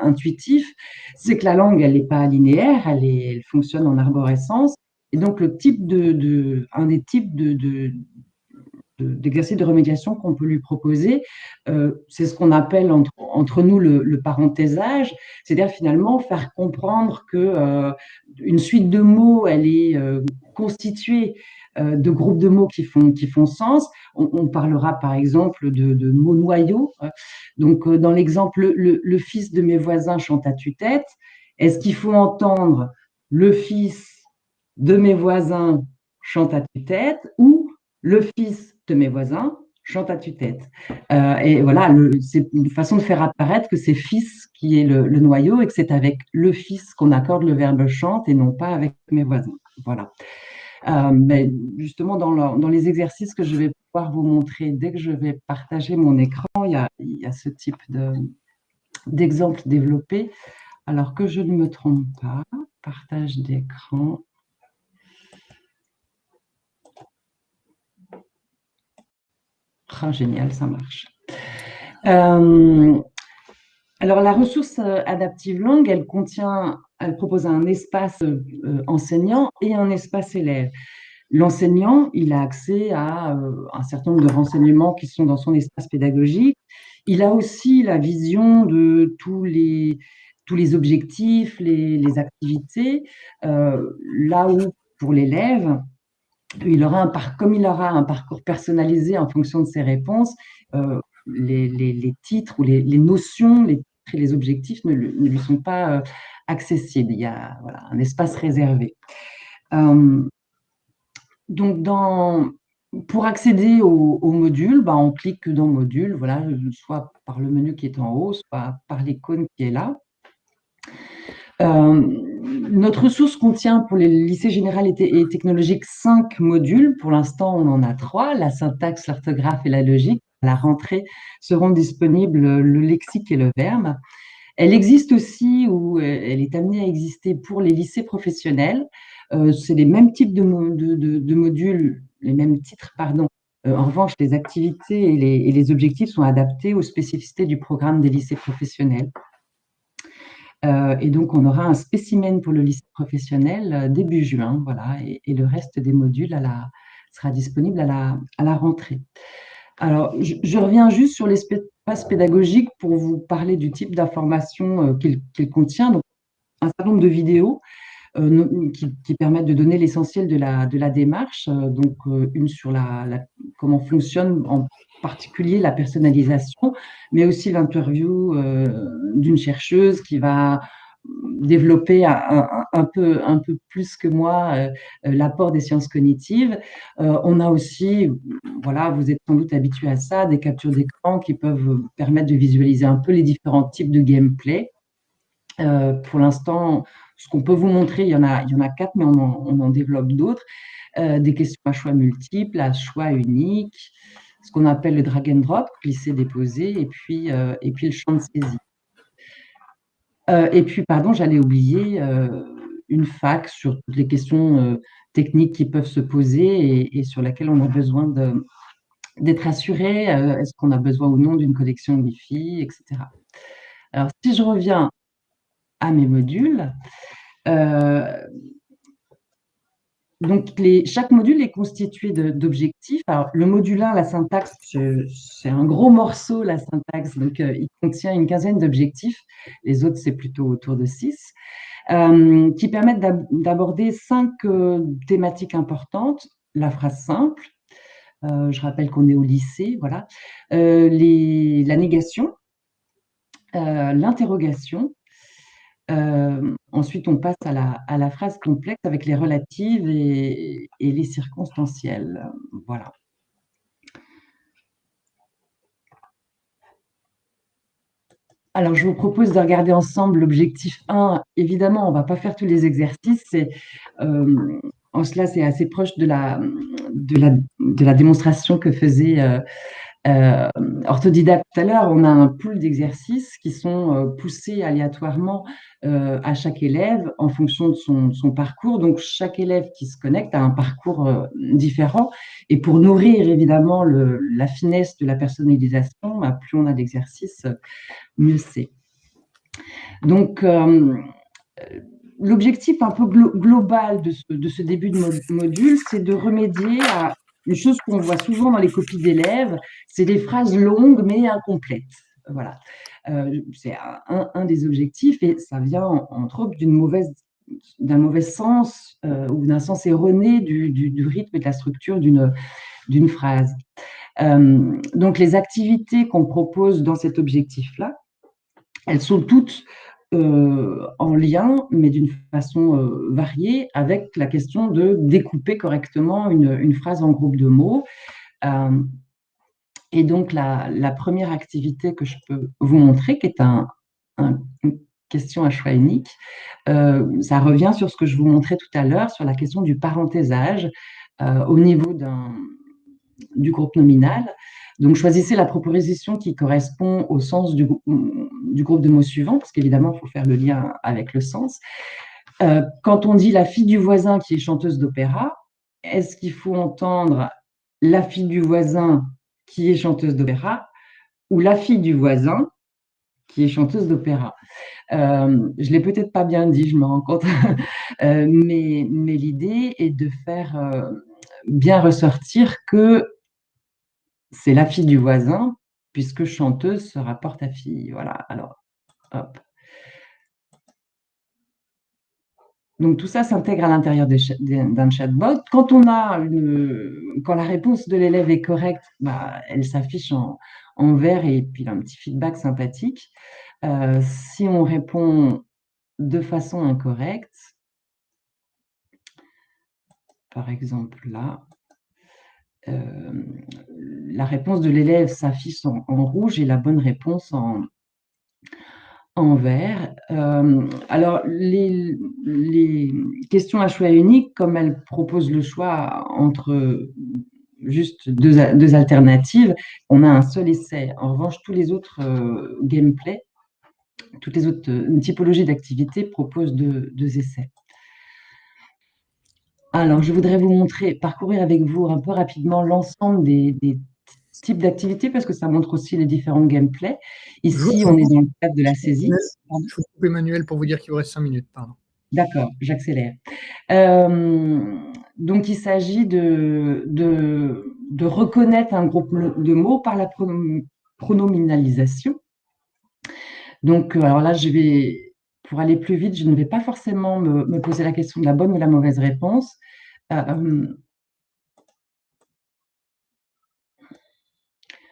intuitif, c'est que la langue, elle n'est pas linéaire, elle fonctionne en arborescence. Et donc, un des types d'exercice de remédiation qu'on peut lui proposer, c'est ce qu'on appelle entre nous le parenthésage, c'est-à-dire finalement faire comprendre que une suite de mots, elle est constituée de groupes de mots qui font sens. On parlera par exemple de mots noyaux. Donc, dans l'exemple, le fils de mes voisins chante à tue-tête, est-ce qu'il faut entendre le fils de mes voisins chante à tue-tête ou le fils de mes voisins chante à tue-tête. Et voilà, c'est une façon de faire apparaître que c'est fils qui est le noyau et que c'est avec le fils qu'on accorde le verbe chante et non pas avec mes voisins. Voilà. Mais justement, dans les exercices que je vais pouvoir vous montrer dès que je vais partager mon écran, il y a ce type d'exemple développé. Alors que je ne me trompe pas, partage d'écran. Ah, génial, ça marche. Alors, la ressource adaptive langue, elle propose un espace enseignant et un espace élève. L'enseignant, il a accès à un certain nombre de renseignements qui sont dans son espace pédagogique. Il a aussi la vision de tous les objectifs, les activités, là où, pour l'élève, comme il aura un parcours personnalisé en fonction de ses réponses, les titres ou les notions, les titres et les objectifs ne lui sont pas accessibles. Il y a un espace réservé. Donc, pour accéder au module, on clique dans Module, voilà, soit par le menu qui est en haut, soit par l'icône qui est là. Notre ressource contient pour les lycées général et technologiques 5 modules. Pour l'instant, on en a 3, la syntaxe, l'orthographe et la logique. À la rentrée seront disponibles le lexique et le verbe. Elle existe aussi, ou elle est amenée à exister pour les lycées professionnels. C'est les mêmes types de modules, les mêmes titres, pardon, En revanche, les activités et les objectifs sont adaptés aux spécificités du programme des lycées professionnels. Et donc, on aura un spécimen pour le lycée professionnel début juin, voilà, et le reste des modules sera disponible à la rentrée. Alors, je reviens juste sur l'espace pédagogique pour vous parler du type d'information qu'il contient. Donc, un certain nombre de vidéos qui permettent de donner l'essentiel de la démarche. Donc, une sur comment fonctionne en particulier la personnalisation, mais aussi l'interview d'une chercheuse qui va développer un peu plus que moi l'apport des sciences cognitives. On a aussi, voilà, vous êtes sans doute habitué à ça, des captures d'écran qui peuvent permettre de visualiser un peu les différents types de gameplay. Pour l'instant, ce qu'on peut vous montrer, il y en a 4, mais on en développe d'autres. Des questions à choix multiples, à choix unique, ce qu'on appelle le drag and drop, glisser-déposer, et puis le champ de saisie. Et puis, pardon, j'allais oublier une fac sur toutes les questions techniques qui peuvent se poser et sur lesquelles on a besoin d'être assuré. Est-ce qu'on a besoin ou non d'une connexion Wi-Fi, etc. Alors, si je reviens à mes modules, donc chaque module est constitué d'objectifs. Alors, le module 1, la syntaxe, c'est un gros morceau, la syntaxe, donc il contient une quinzaine d'objectifs. Les autres, c'est plutôt autour de 6, qui permettent d'aborder 5 thématiques importantes. La phrase simple, je rappelle qu'on est au lycée, voilà. La négation, l'interrogation. Ensuite, on passe à la phrase complexe avec les relatives et les circonstancielles. Voilà. Alors, je vous propose de regarder ensemble l'objectif 1. Évidemment, on ne va pas faire tous les exercices. En cela, c'est assez proche de la démonstration que faisait Orthodidacte tout à l'heure. On a un pool d'exercices qui sont poussés aléatoirement à chaque élève en fonction de son parcours. Donc, chaque élève qui se connecte a un parcours différent. Et pour nourrir évidemment la finesse de la personnalisation, plus on a d'exercices, mieux c'est. Donc, l'objectif un peu global de ce début de module, c'est de remédier à une chose qu'on voit souvent dans les copies d'élèves, c'est des phrases longues mais incomplètes. Voilà. C'est un des objectifs et ça vient entre autres d'un mauvais sens ou d'un sens erroné du rythme et de la structure d'une phrase. Donc, les activités qu'on propose dans cet objectif-là, elles sont toutes en lien, mais d'une façon variée, avec la question de découper correctement une phrase en groupe de mots. Et donc, la première activité que je peux vous montrer, qui est une question à choix unique, ça revient sur ce que je vous montrais tout à l'heure, sur la question du parenthésage au niveau du groupe nominal. Donc, choisissez la proposition qui correspond au sens du groupe de mots suivant, parce qu'évidemment, il faut faire le lien avec le sens. Quand on dit la fille du voisin qui est chanteuse d'opéra, est-ce qu'il faut entendre la fille du voisin qui est chanteuse d'opéra ou la fille du voisin qui est chanteuse d'opéra? Je ne l'ai peut-être pas bien dit, je me rends compte, mais l'idée est de faire bien ressortir que c'est la fille du voisin, puisque chanteuse se rapporte à fille. Voilà, alors, hop. Donc, tout ça s'intègre à l'intérieur d'un chatbot. Quand la réponse de l'élève est correcte, elle s'affiche en vert et puis il a un petit feedback sympathique. Si on répond de façon incorrecte, par exemple là, la réponse de l'élève s'affiche en rouge et la bonne réponse en vert. Alors, les questions à choix unique, comme elles proposent le choix entre juste deux alternatives, on a un seul essai. En revanche, tous les autres gameplay, toutes les autres typologies d'activités proposent deux essais. Alors, je voudrais vous montrer, parcourir avec vous un peu rapidement l'ensemble des types d'activités parce que ça montre aussi les différents gameplays. Ici, on est dans le cadre de la saisie. Pardon. Je vous coupe Emmanuel pour vous dire qu'il vous reste 5 minutes. Pardon. D'accord, j'accélère. Donc, il s'agit de reconnaître un groupe de mots par la pronominalisation. Donc, alors là, pour aller plus vite, je ne vais pas forcément me poser la question de la bonne ou la mauvaise réponse.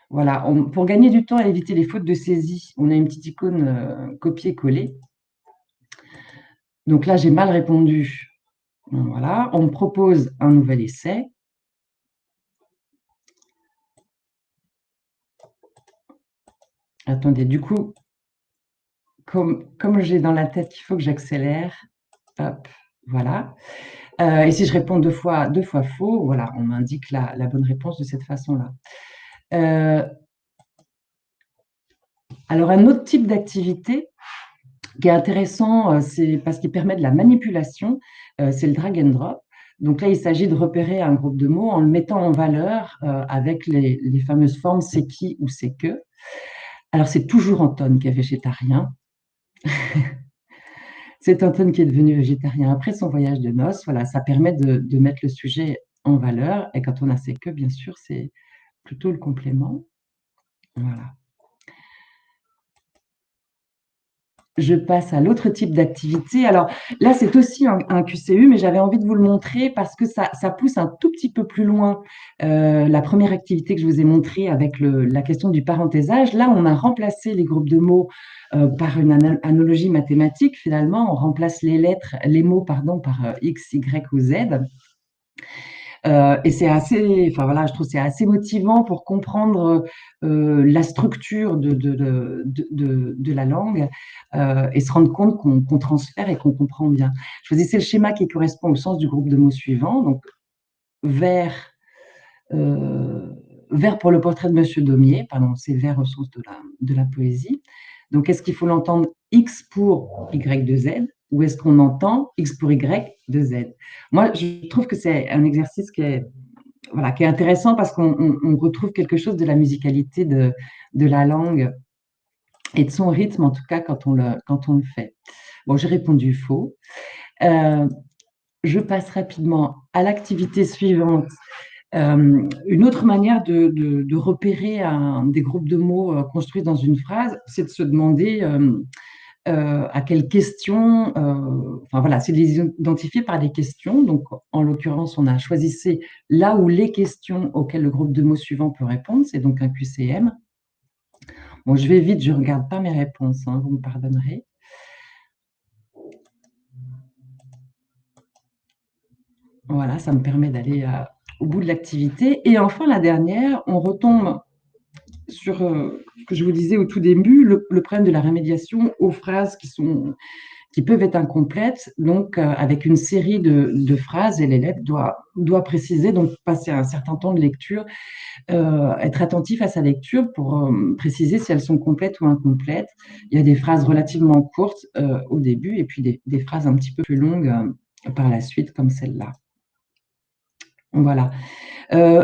Voilà, pour gagner du temps et éviter les fautes de saisie, on a une petite icône copier-coller. Donc là, j'ai mal répondu. Voilà, on me propose un nouvel essai. Attendez, du coup, comme j'ai dans la tête qu'il faut que j'accélère, hop, voilà. Et si je réponds deux fois faux, voilà, on m'indique la bonne réponse de cette façon-là. Alors, un autre type d'activité qui est intéressant, c'est parce qu'il permet de la manipulation, c'est le drag and drop. Donc là, il s'agit de repérer un groupe de mots en le mettant en valeur avec les fameuses formes c'est qui ou c'est que. Alors, c'est toujours Anton qui est végétarien. C'est Anton qui est devenu végétarien après son voyage de noces. Voilà, ça permet de mettre le sujet en valeur. Et quand on a c'est que, bien sûr, c'est plutôt le complément. Voilà. Je passe à l'autre type d'activité. Alors là, c'est aussi un QCU, mais j'avais envie de vous le montrer parce que ça pousse un tout petit peu plus loin la première activité que je vous ai montrée avec la question du parenthésage. Là, on a remplacé les groupes de mots par une analogie mathématique. Finalement, on remplace les mots par X, Y ou Z. Et c'est assez, enfin voilà, je trouve c'est assez motivant pour comprendre la structure de la langue et se rendre compte qu'on transfère et qu'on comprend bien. Je choisissais le schéma qui correspond au sens du groupe de mots suivant, donc vert, vert pour le portrait de Monsieur Daumier, pardon, c'est vert au sens de la poésie. Donc, est-ce qu'il faut l'entendre X pour Y de Z ou est-ce qu'on entend X pour Y de Z? Moi, je trouve que c'est un exercice qui est intéressant parce qu'on retrouve quelque chose de la musicalité de la langue et de son rythme, en tout cas, quand on le fait. Bon, j'ai répondu faux. Je passe rapidement à l'activité suivante. Une autre manière de repérer des groupes de mots construits dans une phrase, c'est de se demander à quelles questions, enfin voilà, c'est de les identifier par des questions. Donc, en l'occurrence, on a choisi là où les questions auxquelles le groupe de mots suivant peut répondre, c'est donc un QCM. Bon, je vais vite, je ne regarde pas mes réponses, hein, vous me pardonnerez. Voilà, ça me permet d'aller au bout de l'activité. Et enfin, la dernière, on retombe sur ce que je vous disais au tout début, le problème de la remédiation aux phrases qui peuvent être incomplètes, donc avec une série de phrases, et l'élève doit préciser, donc passer un certain temps de lecture, être attentif à sa lecture pour préciser si elles sont complètes ou incomplètes. Il y a des phrases relativement courtes au début, et puis des phrases un petit peu plus longues par la suite, comme celle-là. Voilà.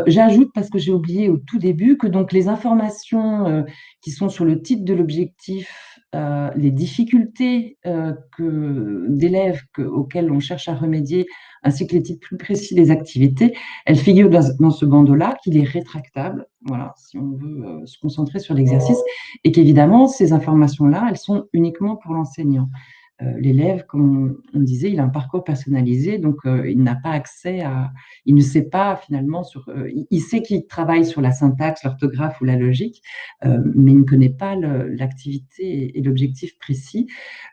J'ajoute, parce que j'ai oublié au tout début, que donc les informations qui sont sur le titre de l'objectif, les difficultés d'élèves auxquelles on cherche à remédier, ainsi que les titres plus précis des activités, elles figurent dans ce bandeau-là, qu'il est rétractable, voilà, si on veut se concentrer sur l'exercice, et qu'évidemment, ces informations-là, elles sont uniquement pour l'enseignant. L'élève, comme on disait, il a un parcours personnalisé, donc il n'a pas accès il ne sait pas finalement il sait qu'il travaille sur la syntaxe, l'orthographe ou la logique, mais il ne connaît pas l'activité et l'objectif précis.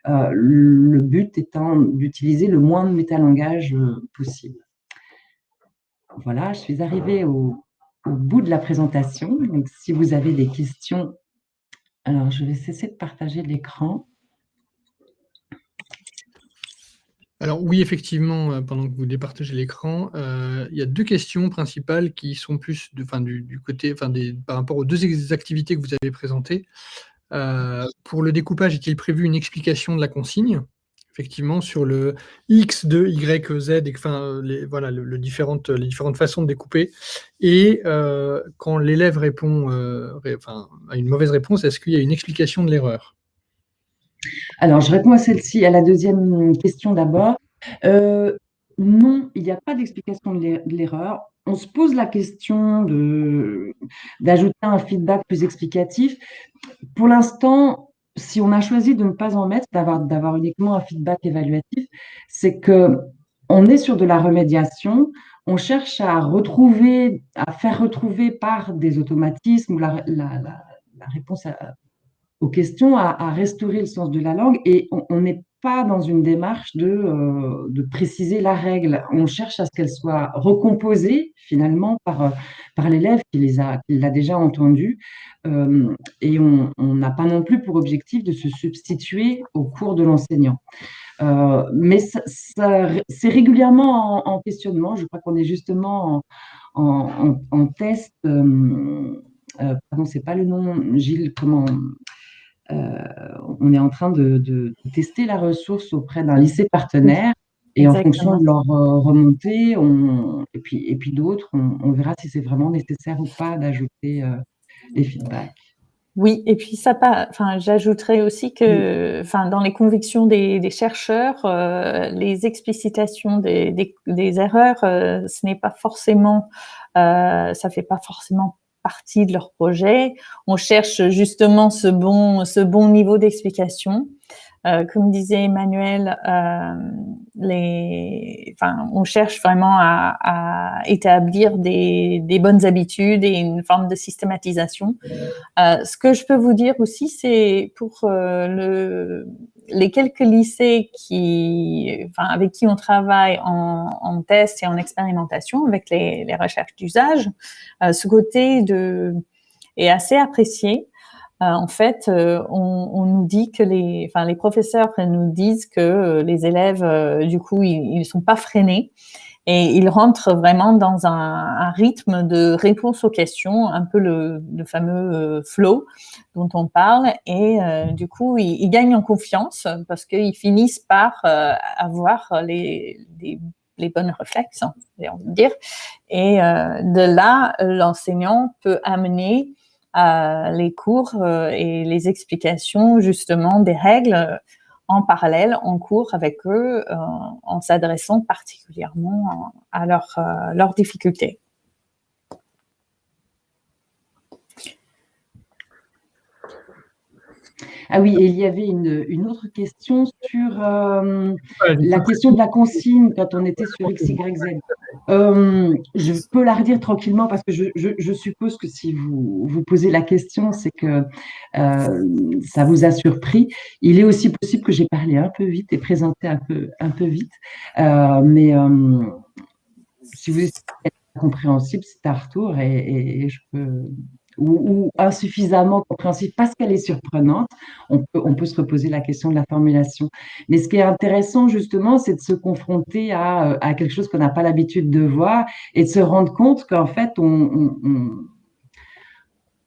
Le but étant d'utiliser le moins de métalangage possible. Voilà, je suis arrivée au bout de la présentation. Donc, si vous avez des questions, alors je vais cesser de partager l'écran. Alors oui, effectivement, pendant que vous départagez l'écran, il y a deux questions principales qui sont plus du côté, par rapport aux deux activités que vous avez présentées. Pour le découpage, est-il prévu une explication de la consigne? effectivement, sur le X de Y, Z, et, enfin, voilà, les différentes façons de découper. Et quand l'élève répond à une mauvaise réponse, est-ce qu'il y a une explication de l'erreur? Alors, je réponds à celle-ci, à la deuxième question d'abord. Non, il n'y a pas d'explication de l'erreur. On se pose la question d'ajouter un feedback plus explicatif. Pour l'instant, si on a choisi de ne pas en mettre, d'avoir uniquement un feedback évaluatif, c'est que on est sur de la remédiation. On cherche à faire retrouver par des automatismes ou la réponse aux questions, à restaurer le sens de la langue, et on n'est pas dans une démarche de préciser la règle. On cherche à ce qu'elle soit recomposée finalement par l'élève qui l'a déjà entendue, et on n'a pas non plus pour objectif de se substituer au cours de l'enseignant. Mais c'est régulièrement en questionnement. Je crois qu'on est justement en test. Pardon, c'est pas le nom, Gilles, comment on est en train de tester la ressource auprès d'un lycée partenaire, et en fonction de leur remontée, et puis d'autres, on verra si c'est vraiment nécessaire ou pas d'ajouter des feedbacks. Oui, et puis j'ajouterais aussi que, dans les convictions des chercheurs, les explicitations des erreurs, ce n'est pas forcément, ça fait pas forcément partie de leur projet. On cherche justement ce bon niveau d'explication. Comme disait Emmanuel, on cherche vraiment à établir des bonnes habitudes et une forme de systématisation. Ce que je peux vous dire aussi, c'est pour les quelques lycées avec qui on travaille en test et en expérimentation avec les recherches d'usage, ce côté est assez apprécié. En fait, on nous dit que les professeurs nous disent que les élèves, du coup, ils sont pas freinés et ils rentrent vraiment dans un rythme de réponse aux questions, un peu le fameux flow dont on parle. Et du coup, ils gagnent en confiance parce qu'ils finissent par avoir les bonnes réflexes, on va dire. Et de là, l'enseignant peut amener les cours et les explications justement des règles en parallèle, en cours avec eux, en s'adressant particulièrement à leurs difficultés. Ah oui, et il y avait une autre question sur la question de la consigne quand on était sur X, Y, Z. Je peux la redire tranquillement parce que je suppose que si vous posez la question, c'est que ça vous a surpris. Il est aussi possible que j'ai parlé un peu vite et présenté un peu vite, mais si vous êtes compréhensible, c'est un retour, et je peux... Ou insuffisamment compréhensible parce qu'elle est surprenante, on peut se reposer la question de la formulation. Mais ce qui est intéressant, justement, c'est de se confronter à quelque chose qu'on n'a pas l'habitude de voir et de se rendre compte qu'en fait, on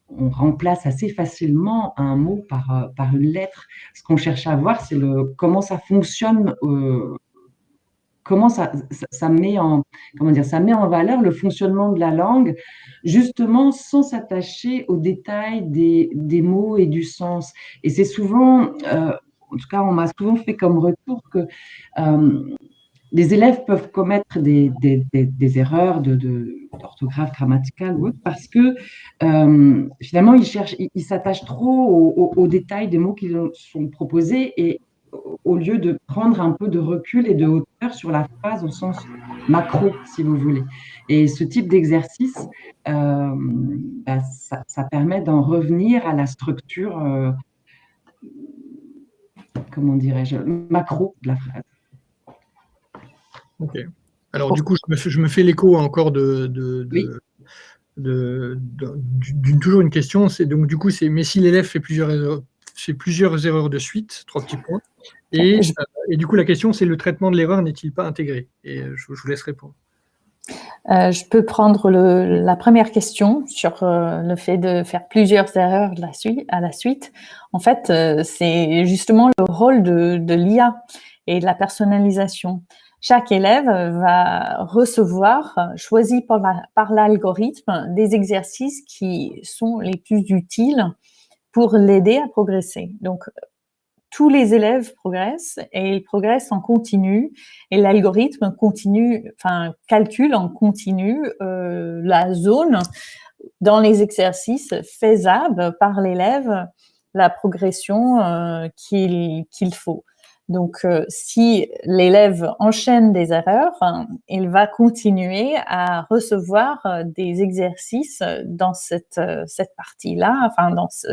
remplace assez facilement un mot par une lettre. Ce qu'on cherche à voir, c'est comment ça fonctionne, comment ça met ça met en valeur le fonctionnement de la langue, justement sans s'attacher aux détails des mots et du sens. Et c'est souvent, en tout cas, on m'a souvent fait comme retour que des élèves peuvent commettre des erreurs d'orthographe grammaticale ou autre parce que finalement, ils s'attachent trop aux détails des mots qui leur sont proposés, et au lieu de prendre un peu de recul et de hauteur sur la phrase au sens macro, si vous voulez. Et ce type d'exercice, ça permet d'en revenir à la structure, comment dirais-je, macro de la phrase. Ok. Alors du coup, je me fais l'écho encore Oui. d'une toujours une question. C'est donc du coup, mais si l'élève fait plusieurs erreurs de suite, 3 petits points. Et du coup, la question, c'est le traitement de l'erreur n'est-il pas intégré? Et je vous laisse répondre. Je peux prendre la première question sur le fait de faire plusieurs erreurs à la suite. En fait, c'est justement le rôle de l'IA. et de la personnalisation. Chaque élève va recevoir, choisi par l'algorithme, des exercices qui sont les plus utiles pour l'aider à progresser. Donc, tous les élèves progressent et ils progressent en continu et l'algorithme calcule en continu la zone dans les exercices faisables par l'élève, la progression qu'il faut. Donc, si l'élève enchaîne des erreurs, il va continuer à recevoir des exercices dans cette partie-là,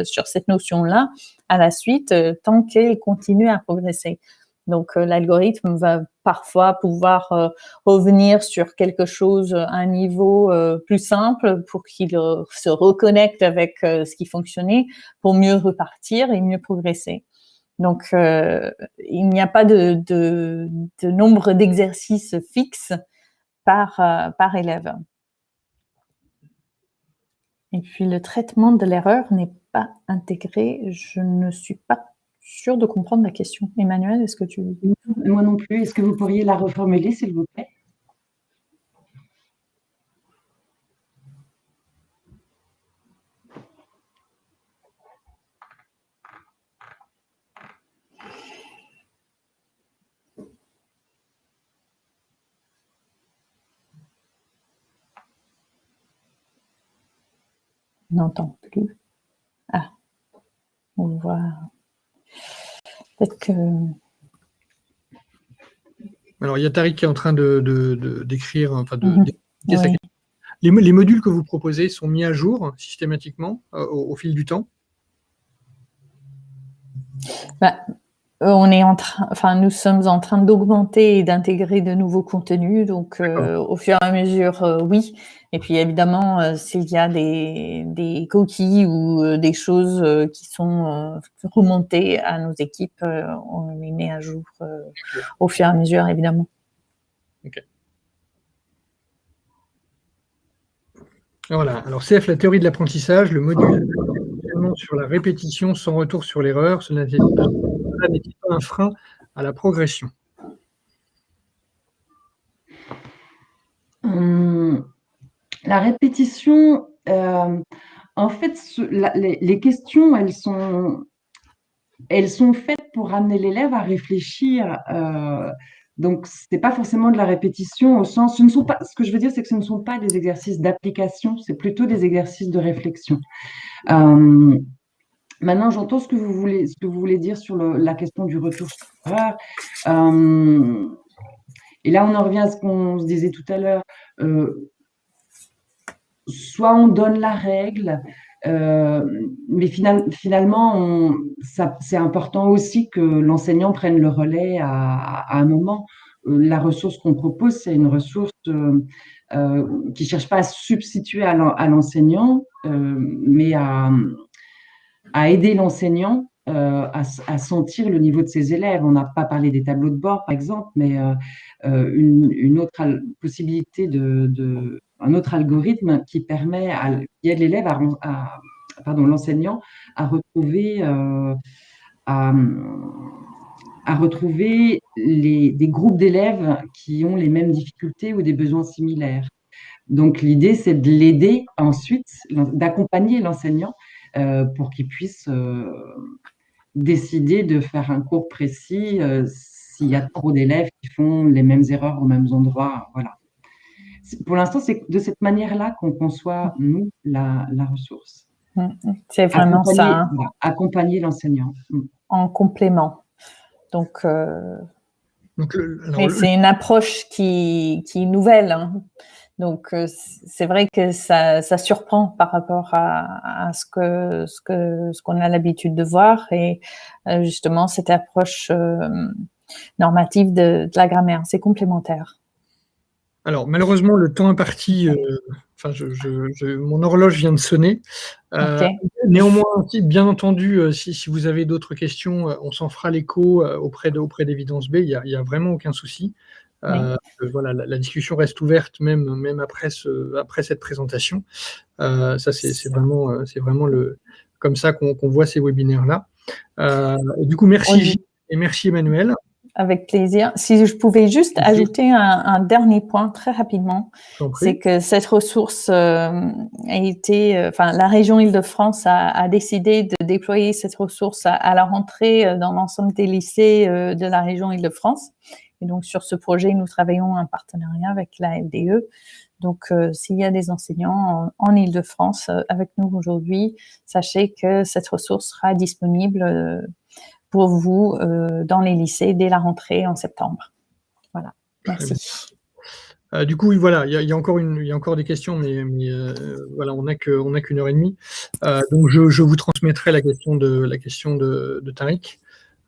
sur cette notion-là, à la suite, tant qu'il continue à progresser. Donc, l'algorithme va parfois pouvoir revenir sur quelque chose à un niveau plus simple pour qu'il se reconnecte avec ce qui fonctionnait pour mieux repartir et mieux progresser. Donc, il n'y a pas de nombre d'exercices fixes par élève. Et puis, le traitement de l'erreur n'est pas intégré. Je ne suis pas sûre de comprendre la question. Emmanuel, est-ce que tu... Moi non plus. Est-ce que vous pourriez la reformuler, s'il vous plaît? On n'entend plus. Ah, on voit. Peut-être que... Alors, il y a Tariq qui est en train d'écrire, Oui. Les modules que vous proposez sont mis à jour systématiquement au fil du temps? Nous sommes en train d'augmenter et d'intégrer de nouveaux contenus, donc au fur et à mesure, oui. Et puis évidemment, s'il y a des coquilles ou des choses qui sont remontées à nos équipes, on les met à jour au fur et à mesure, évidemment. Ok. Voilà. Alors CF, la théorie de l'apprentissage, le module sur la répétition sans retour sur l'erreur, cela n'est-il pas un frein à la progression? La répétition, en fait, les questions, elles sont faites pour amener l'élève à réfléchir. Donc, ce n'est pas forcément de la répétition au sens, ce que je veux dire, c'est que ce ne sont pas des exercices d'application, c'est plutôt des exercices de réflexion. Maintenant, j'entends ce que vous voulez dire sur la question du retour sur l'erreur. Et là, on en revient à ce qu'on se disait tout à l'heure. Soit on donne la règle, mais finalement, c'est important aussi que l'enseignant prenne le relais à un moment. La ressource qu'on propose, c'est une ressource qui ne cherche pas à substituer à l'enseignant, mais à aider l'enseignant à sentir le niveau de ses élèves. On n'a pas parlé des tableaux de bord, par exemple, mais une autre possibilité un autre algorithme qui aide l'élève l'enseignant à retrouver des groupes d'élèves qui ont les mêmes difficultés ou des besoins similaires. Donc, l'idée, c'est de l'aider ensuite, d'accompagner l'enseignant pour qu'il puisse décider de faire un cours précis s'il y a trop d'élèves qui font les mêmes erreurs aux mêmes endroits. Voilà. Pour l'instant, c'est de cette manière-là qu'on conçoit, nous, la ressource. C'est vraiment ça. Hein. Accompagner l'enseignant. En complément. Donc, c'est une approche qui est nouvelle. Hein. Donc, c'est vrai que ça surprend par rapport à ce qu'on a l'habitude de voir et justement cette approche normative de la grammaire, c'est complémentaire. Alors, malheureusement, le temps imparti, mon horloge vient de sonner. Okay. Néanmoins, bien entendu, si vous avez d'autres questions, on s'en fera l'écho auprès d'Évidence B. Il y a vraiment aucun souci. Oui. Voilà, la discussion reste ouverte même après cette présentation. Ça, c'est vraiment comme ça qu'on voit ces webinaires-là. Du coup, merci Gilles et merci Emmanuel. avec plaisir. Si je pouvais juste ajouter un dernier point très rapidement, c'est que cette ressource la région Île-de-France a décidé de déployer cette ressource à la rentrée dans l'ensemble des lycées de la région Île-de-France. Et donc, sur ce projet, nous travaillons en partenariat avec la LDE. Donc, s'il y a des enseignants en Île-de-France avec nous aujourd'hui, sachez que cette ressource sera disponible pour vous dans les lycées dès la rentrée en septembre. Voilà, merci. Du coup, voilà, il y a encore des questions, mais voilà, on n'a qu'une heure et demie. Donc, je vous transmettrai la question de Tariq.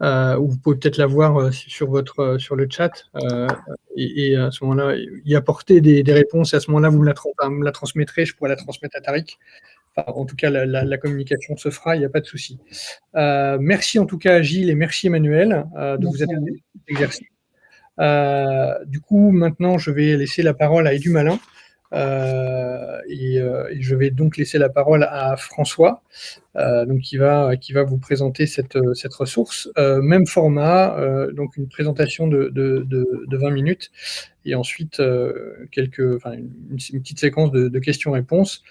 Ou vous pouvez peut-être la voir sur le chat et à ce moment-là, y apporter des réponses. Et à ce moment-là, vous me la transmettrez, je pourrai la transmettre à Tariq. Enfin, en tout cas, la communication se fera, il n'y a pas de souci. Merci en tout cas à Gilles et merci Emmanuel de vous être exercé. Du coup, maintenant, je vais laisser la parole à Edu Malin. Et je vais donc laisser la parole à François, donc qui va vous présenter cette ressource. Même format, donc une présentation de 20 minutes, et ensuite une petite séquence de questions-réponses.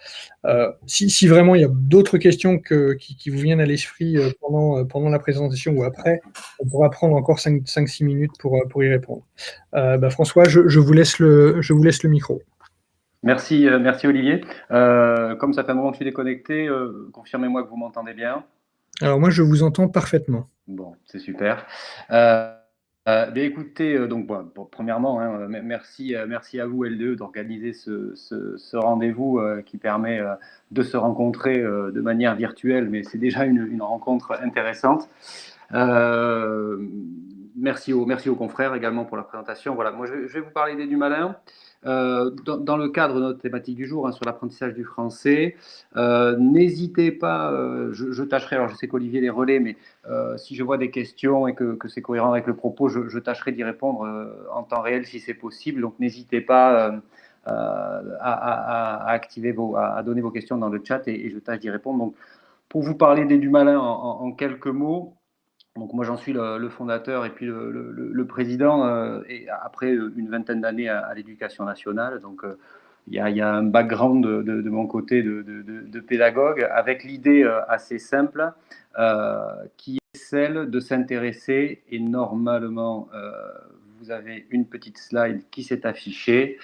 Si vraiment il y a d'autres questions qui vous viennent à l'esprit pendant la présentation ou après, on pourra prendre encore 5-6 minutes pour y répondre. François, je vous laisse le micro. Merci Olivier. Comme ça fait un moment que je suis déconnecté, confirmez-moi que vous m'entendez bien. Alors moi, je vous entends parfaitement. Bon, c'est super. Écoutez, premièrement, merci à vous LDE d'organiser ce rendez-vous qui permet de se rencontrer de manière virtuelle, mais c'est déjà une rencontre intéressante. Merci aux confrères également pour la présentation. Voilà, moi je vais vous parler d'Edu Malin. Dans le cadre de notre thématique du jour sur l'apprentissage du français, n'hésitez pas, je tâcherai, alors je sais qu'Olivier les relaie, mais si je vois des questions et que c'est cohérent avec le propos, je tâcherai d'y répondre en temps réel si c'est possible, donc n'hésitez pas à donner vos questions dans le chat et je tâche d'y répondre. Donc, pour vous parler d'Edu Malin en quelques mots, donc moi j'en suis le fondateur et puis le président et après une vingtaine d'années à l'éducation nationale, donc il y a un background de mon côté de pédagogue avec l'idée assez simple qui est celle de s'intéresser, et normalement vous avez une petite slide qui s'est affichée,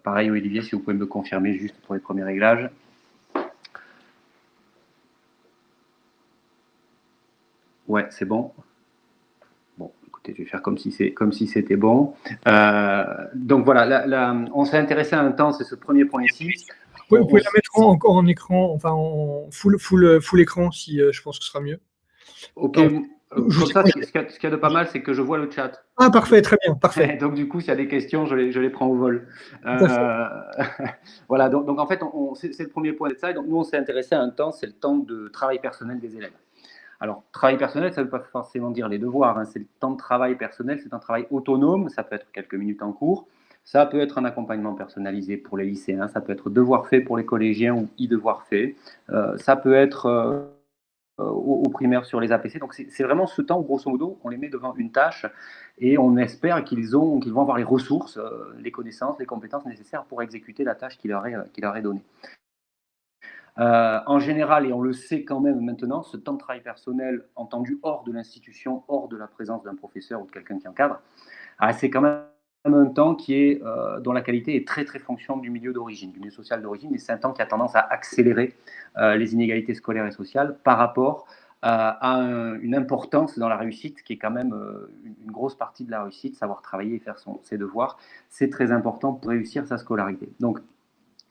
pareil Olivier si vous pouvez me confirmer juste pour les premiers réglages. Ouais, c'est bon. Bon, écoutez, je vais faire comme si c'était bon. Donc voilà, on s'est intéressé à un temps, c'est ce premier point ici. Vous pouvez la mettre encore en écran, enfin en full écran, si je pense que ce sera mieux. Ok. Comme ça, ce qu'il y a de pas mal, c'est que je vois le chat. Ah, parfait, très bien, parfait. Donc du coup, s'il y a des questions, je les prends au vol. Voilà, donc en fait, c'est le premier point de ça. Donc nous, on s'est intéressé à un temps, c'est le temps de travail personnel des élèves. Alors, travail personnel, ça ne veut pas forcément dire les devoirs, c'est le temps de travail personnel, c'est un travail autonome, ça peut être quelques minutes en cours, ça peut être un accompagnement personnalisé pour les lycéens, ça peut être devoir fait pour les collégiens ou e-devoir fait, ça peut être au primaire sur les APC, donc c'est vraiment ce temps où, grosso modo, on les met devant une tâche et on espère qu'ils vont avoir les ressources, les connaissances, les compétences nécessaires pour exécuter la tâche qui leur est donnée. En général, et on le sait quand même maintenant, ce temps de travail personnel entendu hors de l'institution, hors de la présence d'un professeur ou de quelqu'un qui encadre, c'est quand même un temps dont la qualité est très très fonction du milieu d'origine, du milieu social d'origine, et c'est un temps qui a tendance à accélérer les inégalités scolaires et sociales par rapport à une importance dans la réussite qui est quand même une grosse partie de la réussite, savoir travailler et faire ses devoirs, c'est très important pour réussir sa scolarité. Donc,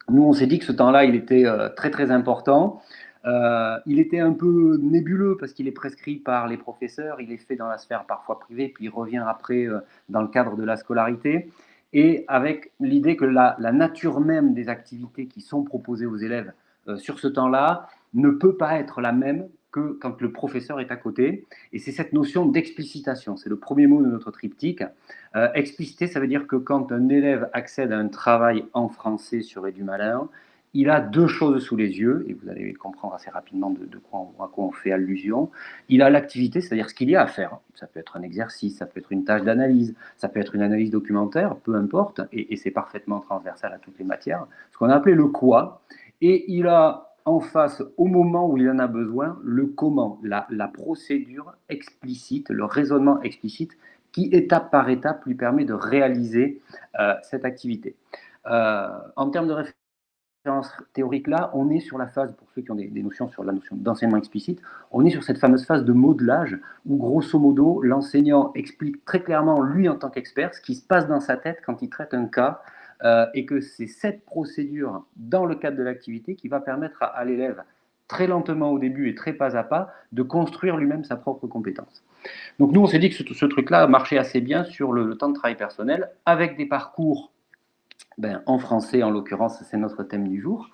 nous, on s'est dit que ce temps-là, il était très, très important. Il était un peu nébuleux parce qu'il est prescrit par les professeurs, il est fait dans la sphère parfois privée, puis il revient après dans le cadre de la scolarité. Et avec l'idée que la nature même des activités qui sont proposées aux élèves sur ce temps-là ne peut pas être la même que quand le professeur est à côté. Et c'est cette notion d'explicitation, c'est le premier mot de notre triptyque. Expliciter, ça veut dire que quand un élève accède à un travail en français sur Edu Malin, il a deux choses sous les yeux, et vous allez comprendre assez rapidement à quoi on fait allusion. Il a l'activité, c'est-à-dire ce qu'il y a à faire. Ça peut être un exercice, ça peut être une tâche d'analyse, ça peut être une analyse documentaire, peu importe, et c'est parfaitement transversal à toutes les matières. Ce qu'on a appelé le quoi, et il a en face, au moment où il en a besoin, le comment, la procédure explicite, le raisonnement explicite, qui étape par étape lui permet de réaliser cette activité. En termes de référence théorique là, on est sur la phase, pour ceux qui ont des notions sur la notion d'enseignement explicite, on est sur cette fameuse phase de modelage où grosso modo l'enseignant explique très clairement, lui en tant qu'expert, ce qui se passe dans sa tête quand il traite un cas et que c'est cette procédure dans le cadre de l'activité qui va permettre à l'élève, très lentement au début et très pas à pas, de construire lui-même sa propre compétence. Donc nous on s'est dit que ce truc-là marchait assez bien sur le temps de travail personnel avec des parcours en français, en l'occurrence, c'est notre thème du jour,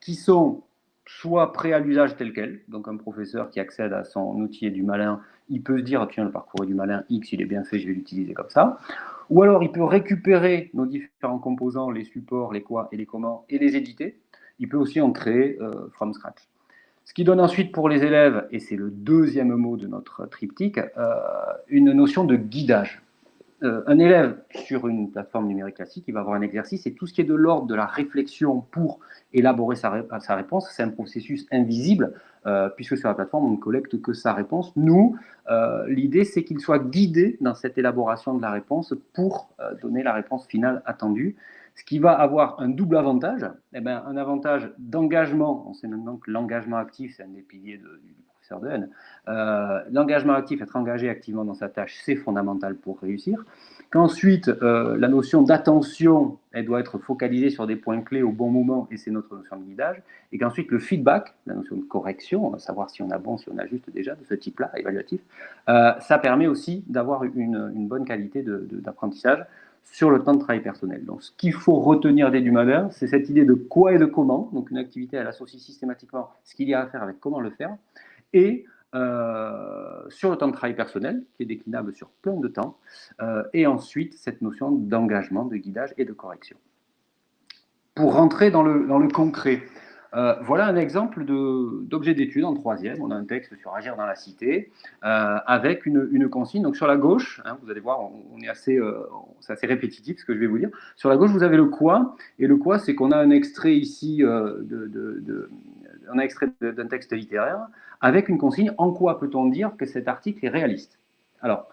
qui sont soit prêts à l'usage tel quel, donc un professeur qui accède à son outil est du malin, il peut se dire, tiens, le parcours est du malin, X, il est bien fait, je vais l'utiliser comme ça, ou alors il peut récupérer nos différents composants, les supports, les quoi et les comment, et les éditer, il peut aussi en créer from scratch. Ce qui donne ensuite pour les élèves, et c'est le deuxième mot de notre triptyque, une notion de guidage. Un élève sur une plateforme numérique classique, il va avoir un exercice et tout ce qui est de l'ordre de la réflexion pour élaborer sa réponse, c'est un processus invisible puisque sur la plateforme, on ne collecte que sa réponse. Nous, l'idée, c'est qu'il soit guidé dans cette élaboration de la réponse pour donner la réponse finale attendue, ce qui va avoir un double avantage, un avantage d'engagement. On sait maintenant que l'engagement actif, c'est un des piliers du professeur Dehaene. L'engagement actif, être engagé activement dans sa tâche, c'est fondamental pour réussir. Qu'ensuite, la notion d'attention, elle doit être focalisée sur des points clés au bon moment, et c'est notre notion de guidage. Et qu'ensuite, le feedback, la notion de correction, savoir si on a bon, si on a juste déjà, de ce type-là, évaluatif, ça permet aussi d'avoir une bonne qualité d'apprentissage sur le temps de travail personnel. Donc, ce qu'il faut retenir dès du matin, c'est cette idée de quoi et de comment. Donc, une activité, elle associe systématiquement ce qu'il y a à faire avec comment le faire. Et sur le temps de travail personnel, qui est déclinable sur plein de temps, et ensuite cette notion d'engagement, de guidage et de correction. Pour rentrer dans le concret, voilà un exemple d'objet d'étude en troisième. On a un texte sur Agir dans la cité, avec une consigne. Donc sur la gauche, vous allez voir, c'est assez répétitif ce que je vais vous dire. Sur la gauche, vous avez le quoi, et le quoi, c'est qu'on a un extrait ici d'un texte littéraire, avec une consigne. En quoi peut-on dire que cet article est réaliste? Alors,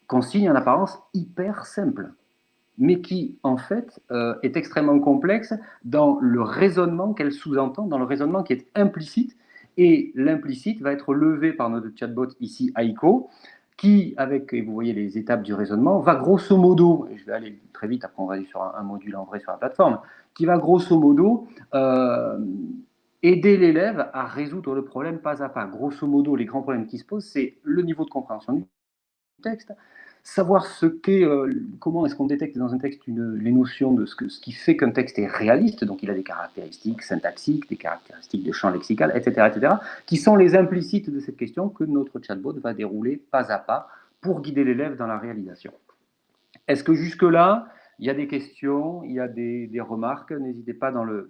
consigne en apparence hyper simple, mais qui, en fait, est extrêmement complexe dans le raisonnement qu'elle sous-entend, dans le raisonnement qui est implicite, et l'implicite va être levé par notre chatbot ici, Aiko, qui, et vous voyez les étapes du raisonnement, va grosso modo, et je vais aller très vite, après on va aller sur un module en vrai sur la plateforme, qui va grosso modo aider l'élève à résoudre le problème pas à pas. Grosso modo, les grands problèmes qui se posent, c'est le niveau de compréhension du texte, savoir comment est-ce qu'on détecte dans un texte les notions de ce qui fait qu'un texte est réaliste, donc il a des caractéristiques syntaxiques, des caractéristiques de champ lexical, etc., qui sont les implicites de cette question que notre chatbot va dérouler pas à pas pour guider l'élève dans la réalisation. Est-ce que jusque-là, il y a des questions, il y a des remarques? N'hésitez pas dans le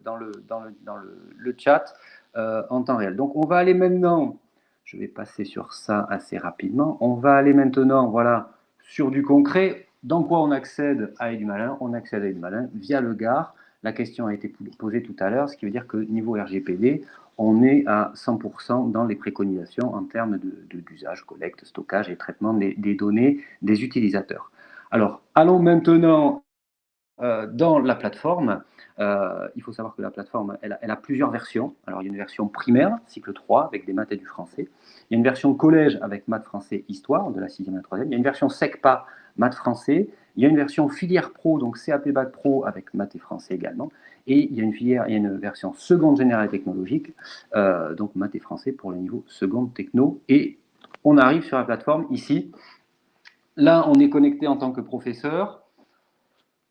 chat en temps réel. Donc on va aller maintenant, je vais passer sur ça assez rapidement, on va aller maintenant, voilà, sur du concret. Dans quoi on accède à Edumalin? On accède à Edumalin via le GAR. La question a été posée tout à l'heure, ce qui veut dire que niveau RGPD, on est à 100% dans les préconisations en termes d'usage, collecte, stockage et traitement des données des utilisateurs. Alors, allons maintenant dans la plateforme. Il faut savoir que la plateforme, elle a plusieurs versions. Alors, il y a une version primaire, cycle 3, avec des maths et du français. Il y a une version collège avec maths, français, histoire, de la 6e à la 3e. Il y a une version SECPA, maths, français. Il y a une version filière pro, donc CAP Bac Pro, avec maths et français également. Et il y a une version seconde générale technologique, donc maths et français pour le niveau seconde techno. Et on arrive sur la plateforme ici. Là, on est connecté en tant que professeur.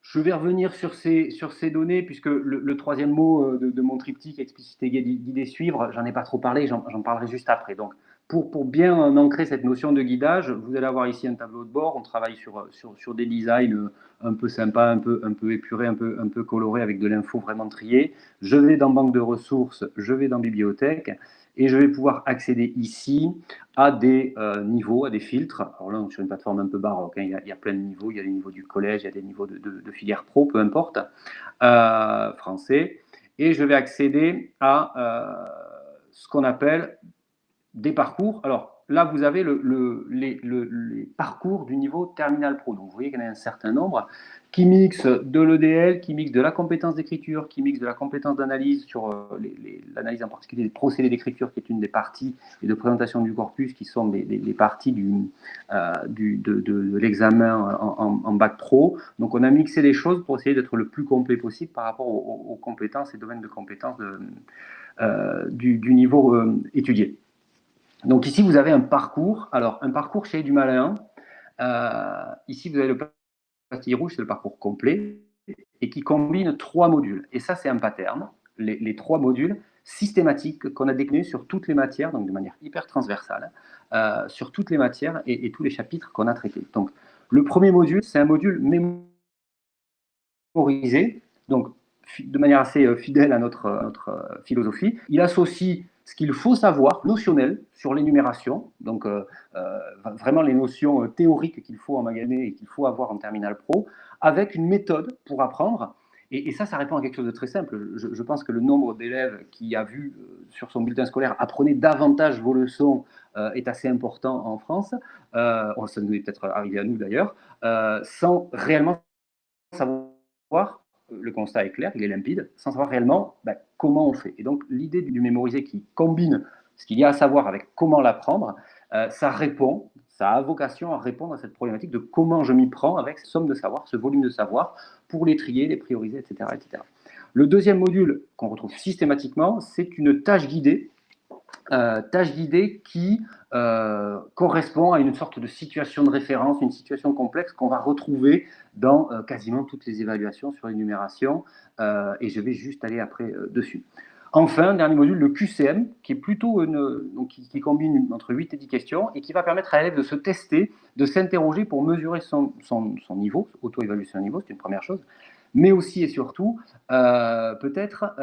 Je vais revenir sur ces données, puisque le troisième mot de mon triptyque, expliciter, guider, suivre, j'en ai pas trop parlé, j'en parlerai juste après. Donc, pour bien ancrer cette notion de guidage, vous allez avoir ici un tableau de bord. On travaille sur des designs un peu sympas, un peu épurés, un peu colorés, avec de l'info vraiment triée. Je vais dans banque de ressources, je vais dans bibliothèque, et je vais pouvoir accéder ici à des niveaux, à des filtres. Alors là, on est sur une plateforme un peu baroque, hein. Il y a plein de niveaux. Il y a des niveaux du collège, il y a des niveaux de filière pro, peu importe, français. Et je vais accéder à ce qu'on appelle des parcours. Alors là, vous avez les parcours du niveau Terminal Pro. Donc vous voyez qu'il y en a un certain nombre qui mixent de l'EDL, qui mixent de la compétence d'écriture, qui mixent de la compétence d'analyse sur l'analyse en particulier des procédés d'écriture, qui est une des parties, et de présentation du corpus, qui sont les parties de l'examen en bac pro. Donc on a mixé les choses pour essayer d'être le plus complet possible par rapport aux compétences et domaines de compétences du niveau étudié. Donc ici, vous avez un parcours. Alors, un parcours chez du malin. Ici, vous avez le pastille rouge, c'est le parcours complet, et qui combine 3 modules. Et ça, c'est un pattern. Les 3 modules systématiques qu'on a déclinés sur toutes les matières, donc de manière hyper transversale, sur toutes les matières et tous les chapitres qu'on a traités. Donc, le premier module, c'est un module mémorisé, donc de manière assez fidèle à notre philosophie. Il associe ce qu'il faut savoir, notionnel, sur l'énumération, donc vraiment les notions théoriques qu'il faut emmagasiner et qu'il faut avoir en terminal pro, avec une méthode pour apprendre. Et ça répond à quelque chose de très simple. Je pense que le nombre d'élèves qui a vu sur son bulletin scolaire « Apprenez davantage vos leçons » est assez important en France. Ça nous est peut-être arrivé à nous d'ailleurs, sans réellement savoir, le constat est clair, il est limpide, sans savoir réellement comment on fait. Et donc, l'idée du mémoriser qui combine ce qu'il y a à savoir avec comment l'apprendre, ça a vocation à répondre à cette problématique de comment je m'y prends avec cette somme de savoir, ce volume de savoir, pour les trier, les prioriser, etc. etc. Le deuxième module qu'on retrouve systématiquement, c'est une tâche guidée qui correspond à une sorte de situation de référence, une situation complexe qu'on va retrouver dans quasiment toutes les évaluations sur l'énumération, et je vais juste aller après dessus. Enfin, dernier module, le QCM, qui est plutôt qui combine entre 8 et 10 questions et qui va permettre à l'élève de se tester, de s'interroger pour mesurer son niveau, auto-évaluer son niveau, c'est une première chose, mais aussi et surtout, peut-être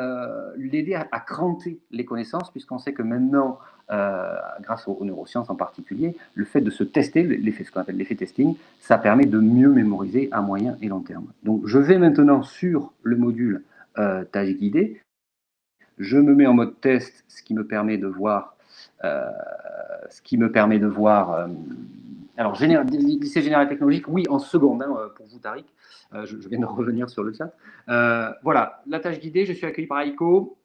l'aider à cranter les connaissances, puisqu'on sait que maintenant, grâce aux neurosciences en particulier, le fait de se tester, ce qu'on appelle l'effet testing, ça permet de mieux mémoriser à moyen et long terme. Donc, je vais maintenant sur le module tâche guidée. Je me mets en mode test, ce qui me permet de voir, alors, lycée général technologique, oui, en seconde, hein, pour vous, Tariq. Je viens de revenir sur le chat. Voilà, la tâche guidée, je suis accueilli par Aiko.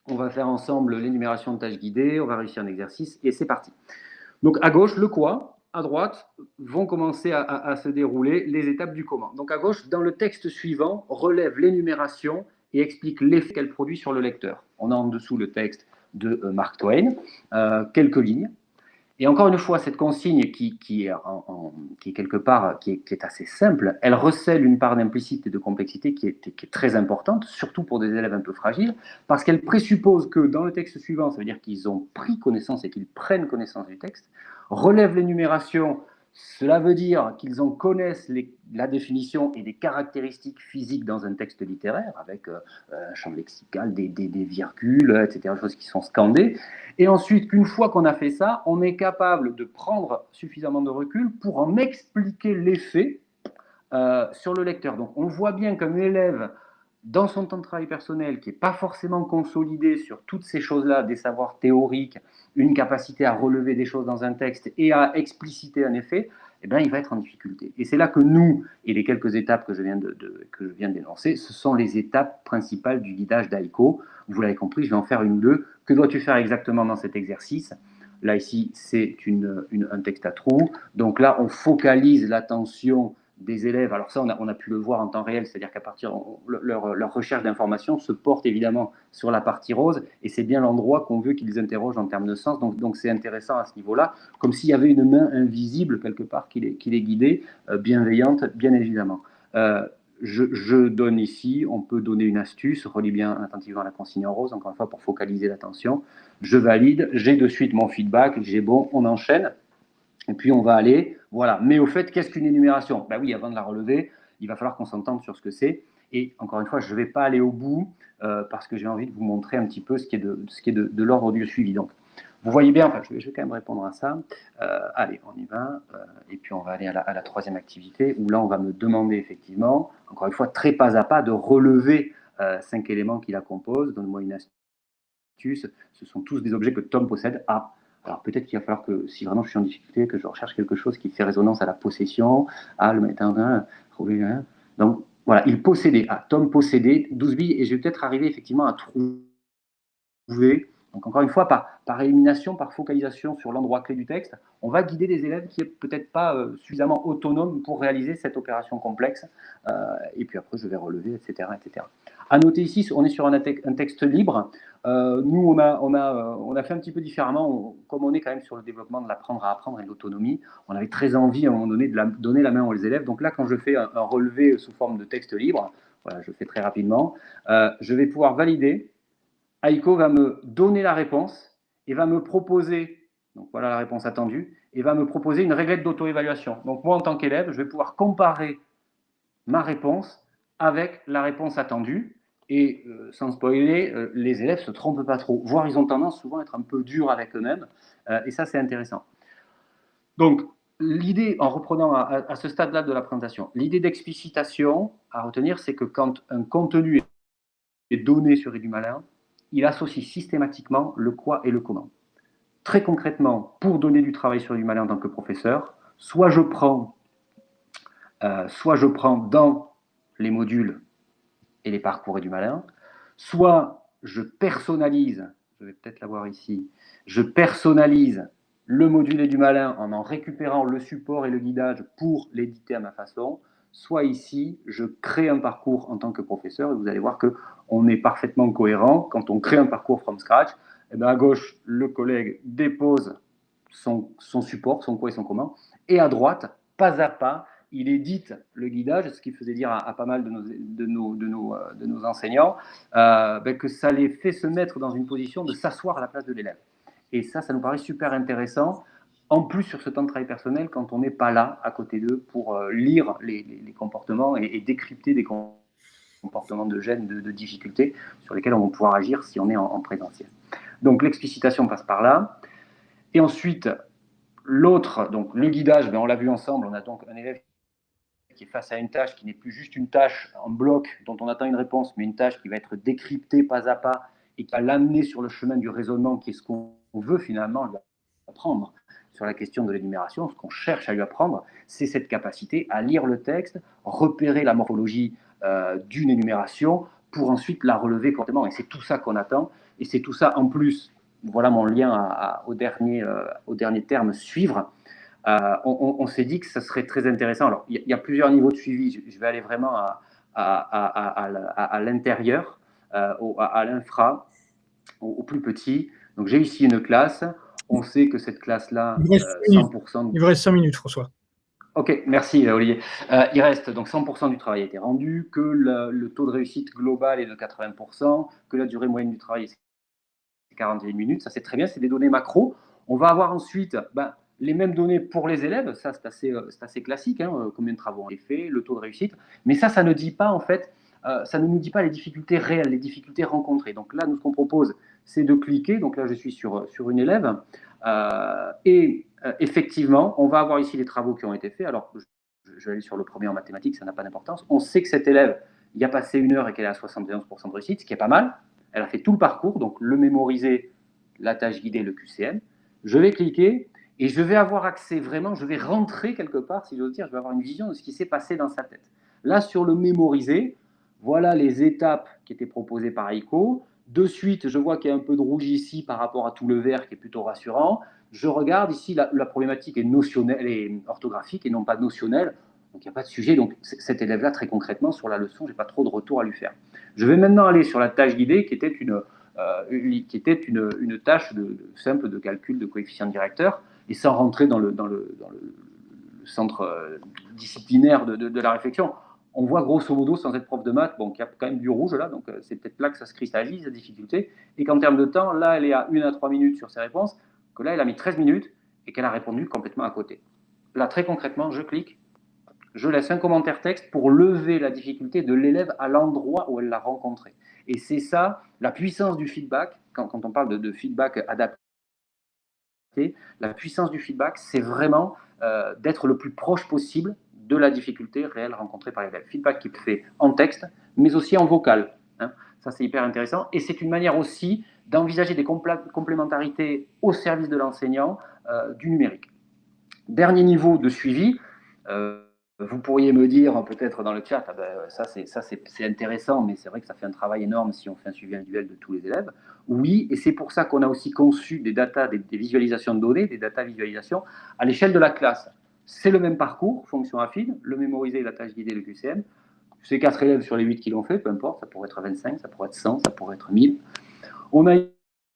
On va faire ensemble l'énumération de tâches guidées, on va réussir un exercice, et c'est parti. Donc, à gauche, le quoi, à droite, vont commencer à se dérouler les étapes du comment. Donc, à gauche, dans le texte suivant, relève l'énumération et explique l'effet qu'elle produit sur le lecteur. On a en dessous le texte de Mark Twain, quelques lignes. Et encore une fois, cette consigne qui est quelque part, qui est assez simple, elle recèle une part d'implicite et de complexité qui est très importante, surtout pour des élèves un peu fragiles, parce qu'elle présuppose que dans le texte suivant, ça veut dire qu'ils ont pris connaissance et qu'ils prennent connaissance du texte, relève l'énumération. Cela veut dire qu'ils en connaissent la définition et les caractéristiques physiques dans un texte littéraire, avec un champ lexical, des virgules, etc., choses qui sont scandées. Et ensuite, qu'une fois qu'on a fait ça, on est capable de prendre suffisamment de recul pour en expliquer l'effet sur le lecteur. Donc, on voit bien qu'un élève, dans son temps de travail personnel, qui n'est pas forcément consolidé sur toutes ces choses-là, des savoirs théoriques, une capacité à relever des choses dans un texte et à expliciter un effet, eh bien, il va être en difficulté. Et c'est là que nous, et les quelques étapes que je viens d'énoncer, ce sont les étapes principales du guidage d'Aiko. Vous l'avez compris, je vais en faire une d'eux. Que dois-tu faire exactement dans cet exercice ? Là, ici, c'est un texte à trous. Donc là, on focalise l'attention des élèves. Alors ça, on a pu le voir en temps réel, c'est-à-dire qu'à partir leur recherche d'informations se porte évidemment sur la partie rose, et c'est bien l'endroit qu'on veut qu'ils interrogent en termes de sens. Donc c'est intéressant à ce niveau-là, comme s'il y avait une main invisible quelque part qui les guidait, bienveillante, bien évidemment. je donne ici, on peut donner une astuce, relis bien attentivement la consigne en rose, encore une fois pour focaliser l'attention. Je valide, j'ai de suite mon feedback, j'ai bon, on enchaîne. Et puis on va aller, voilà. Mais au fait, qu'est-ce qu'une énumération? Ben oui, avant de la relever, il va falloir qu'on s'entende sur ce que c'est. Et encore une fois, je ne vais pas aller au bout parce que j'ai envie de vous montrer un petit peu ce qui est de l'ordre du suivi. Donc, vous voyez bien, enfin, je vais quand même répondre à ça. Allez, on y va. Et puis on va aller à la troisième activité où là, on va me demander effectivement, encore une fois, très pas à pas, de relever 5 éléments qui la composent. Donne-moi une astuce. Ce sont tous des objets que Tom possède. Alors peut-être qu'il va falloir que, si vraiment je suis en difficulté, que je recherche quelque chose qui fait résonance à la possession, le matin, donc voilà, il possédait, Tom possédait 12 billes, et je vais peut-être arriver effectivement à trouver, donc encore une fois, par élimination, par focalisation sur l'endroit clé du texte, on va guider des élèves qui n'est peut-être pas suffisamment autonomes pour réaliser cette opération complexe, et puis après je vais relever, etc. etc. À noter ici, on est sur un texte libre. Nous, on a fait un petit peu différemment. Comme on est quand même sur le développement de l'apprendre à apprendre et de l'autonomie, on avait très envie à un moment donné de donner la main aux élèves. Donc là, quand je fais un relevé sous forme de texte libre, voilà, je fais très rapidement, je vais pouvoir valider. Aiko va me donner la réponse et va me proposer, donc voilà la réponse attendue, et va me proposer une réglette d'auto-évaluation. Donc moi, en tant qu'élève, je vais pouvoir comparer ma réponse avec la réponse attendue. Et sans spoiler, les élèves ne se trompent pas trop, voire ils ont tendance souvent à être un peu durs avec eux-mêmes, et ça c'est intéressant. Donc l'idée, en reprenant à ce stade-là de la présentation, l'idée d'explicitation à retenir, c'est que quand un contenu est donné sur Edumalin, il associe systématiquement le quoi et le comment. Très concrètement, pour donner du travail sur Edumalin en tant que professeur, soit je prends dans les modules et les parcours Edumalin, soit je personnalise, je vais peut-être l'avoir ici, je personnalise le module Edumalin en récupérant le support et le guidage pour l'éditer à ma façon, soit ici, je crée un parcours en tant que professeur, et vous allez voir qu'on est parfaitement cohérent. Quand on crée un parcours from scratch, et bien à gauche, le collègue dépose son support, son quoi et son comment, et à droite, pas à pas, il édite le guidage, ce qui faisait dire à pas mal de nos enseignants que ça les fait se mettre dans une position de s'asseoir à la place de l'élève. Et ça nous paraît super intéressant, en plus sur ce temps de travail personnel, quand on n'est pas là, à côté d'eux, pour lire les comportements et décrypter des comportements de gêne, de difficultés, sur lesquels on va pouvoir agir si on est en présentiel. Donc l'explicitation passe par là. Et ensuite, l'autre, donc le guidage, on l'a vu ensemble, on a donc un élève qui est face à une tâche qui n'est plus juste une tâche en bloc dont on attend une réponse, mais une tâche qui va être décryptée pas à pas et qui va l'amener sur le chemin du raisonnement, qui est ce qu'on veut finalement lui apprendre sur la question de l'énumération. Ce qu'on cherche à lui apprendre, c'est cette capacité à lire le texte, repérer la morphologie d'une énumération pour ensuite la relever correctement. Et c'est tout ça qu'on attend. Et c'est tout ça en plus, voilà mon lien au dernier terme, suivre. On s'est dit que ça serait très intéressant. Alors, il y a plusieurs niveaux de suivi. Je vais aller vraiment à l'intérieur, à l'infra, au plus petit. Donc, j'ai ici une classe. On sait que cette classe-là, 100%... Il vous reste 5 minutes, François. Ok, merci Olivier. Il reste donc 100% du travail a été rendu, que le taux de réussite global est de 80%, que la durée moyenne du travail est 41 minutes. Ça, c'est très bien, c'est des données macro. On va avoir ensuite... les mêmes données pour les élèves, ça c'est assez classique, combien de travaux ont été faits, le taux de réussite, mais ça ne dit pas en fait, ça ne nous dit pas les difficultés réelles, les difficultés rencontrées. Donc là, nous, ce qu'on propose, c'est de cliquer, donc là je suis sur une élève, et effectivement, on va avoir ici les travaux qui ont été faits. Alors, je vais aller sur le premier en mathématiques, ça n'a pas d'importance. On sait que cette élève y a passé 1 heure et qu'elle est à 71% de réussite, ce qui est pas mal. Elle a fait tout le parcours, donc le mémoriser, la tâche guidée, le QCM. Je vais cliquer, et je vais avoir accès vraiment, je vais rentrer quelque part, si j'ose dire, je vais avoir une vision de ce qui s'est passé dans sa tête. Là, sur le mémoriser, voilà les étapes qui étaient proposées par Aiko. De suite, je vois qu'il y a un peu de rouge ici par rapport à tout le vert qui est plutôt rassurant. Je regarde ici, la problématique est notionnelle et orthographique et non pas notionnelle. Donc, il n'y a pas de sujet. Donc, cet élève-là, très concrètement, sur la leçon, je n'ai pas trop de retour à lui faire. Je vais maintenant aller sur la tâche guidée qui était une tâche simple de calcul de coefficient directeur, et sans rentrer dans le centre disciplinaire de la réflexion. on voit grosso modo, sans être prof de maths, qu'il y a quand même du rouge là, donc c'est peut-être là que ça se cristallise, la difficulté, et qu'en termes de temps, là, elle est à 1 à 3 minutes sur ses réponses, que là, elle a mis 13 minutes et qu'elle a répondu complètement à côté. Là, très concrètement, je clique, je laisse un commentaire texte pour lever la difficulté de l'élève à l'endroit où elle l'a rencontré. Et c'est ça, la puissance du feedback, quand on parle de feedback adapté, la puissance du feedback, c'est vraiment d'être le plus proche possible de la difficulté réelle rencontrée par l'élève. Feedback qui peut fait en texte, mais aussi en vocal. Hein. Ça, c'est hyper intéressant. Et c'est une manière aussi d'envisager des complémentarités au service de l'enseignant du numérique. Dernier niveau de suivi, vous pourriez me dire peut-être dans le chat, ça c'est intéressant, mais c'est vrai que ça fait un travail énorme si on fait un suivi individuel de tous les élèves. Oui, et c'est pour ça qu'on a aussi conçu des data, des visualisations de données, des data visualisations à l'échelle de la classe. C'est le même parcours, fonction affine, le mémoriser, la tâche guidée, le QCM. C'est 4 élèves sur les 8 qui l'ont fait, peu importe, ça pourrait être 25, ça pourrait être 100, ça pourrait être 1000. On a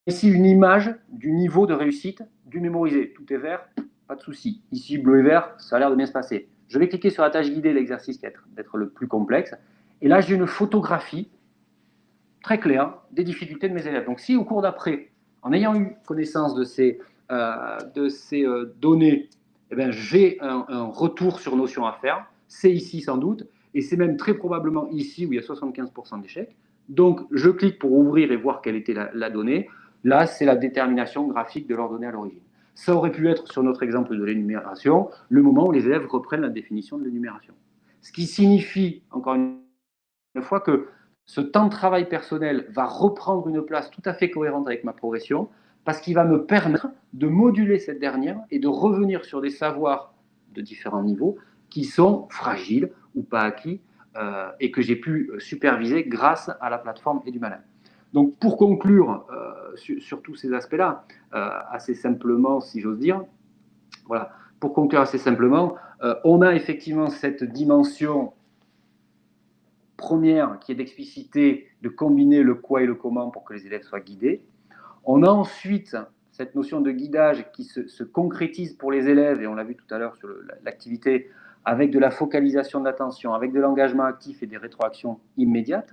ici une image du niveau de réussite du mémorisé. Tout est vert, pas de souci. Ici, bleu et vert, ça a l'air de bien se passer. Je vais cliquer sur la tâche guidée, l'exercice qui va d'être le plus complexe. Et là, j'ai une photographie très claire des difficultés de mes élèves. Donc, si au cours d'après, en ayant eu connaissance de ces données, eh bien, j'ai un retour sur notion à faire, c'est ici sans doute, et c'est même très probablement ici où il y a 75% d'échecs. Donc, je clique pour ouvrir et voir quelle était la donnée. Là, c'est la détermination graphique de leur donnée à l'origine. Ça aurait pu être, sur notre exemple de l'énumération, le moment où les élèves reprennent la définition de l'énumération. Ce qui signifie, encore une fois, que ce temps de travail personnel va reprendre une place tout à fait cohérente avec ma progression, parce qu'il va me permettre de moduler cette dernière et de revenir sur des savoirs de différents niveaux qui sont fragiles ou pas acquis et que j'ai pu superviser grâce à la plateforme Edumalin. Donc, pour conclure sur tous ces aspects-là, assez simplement, si j'ose dire, voilà, pour conclure assez simplement, on a effectivement cette dimension première qui est d'expliciter, de combiner le quoi et le comment pour que les élèves soient guidés. On a ensuite cette notion de guidage qui se concrétise pour les élèves, et on l'a vu tout à l'heure sur l'activité, avec de la focalisation de l'attention, avec de l'engagement actif et des rétroactions immédiates,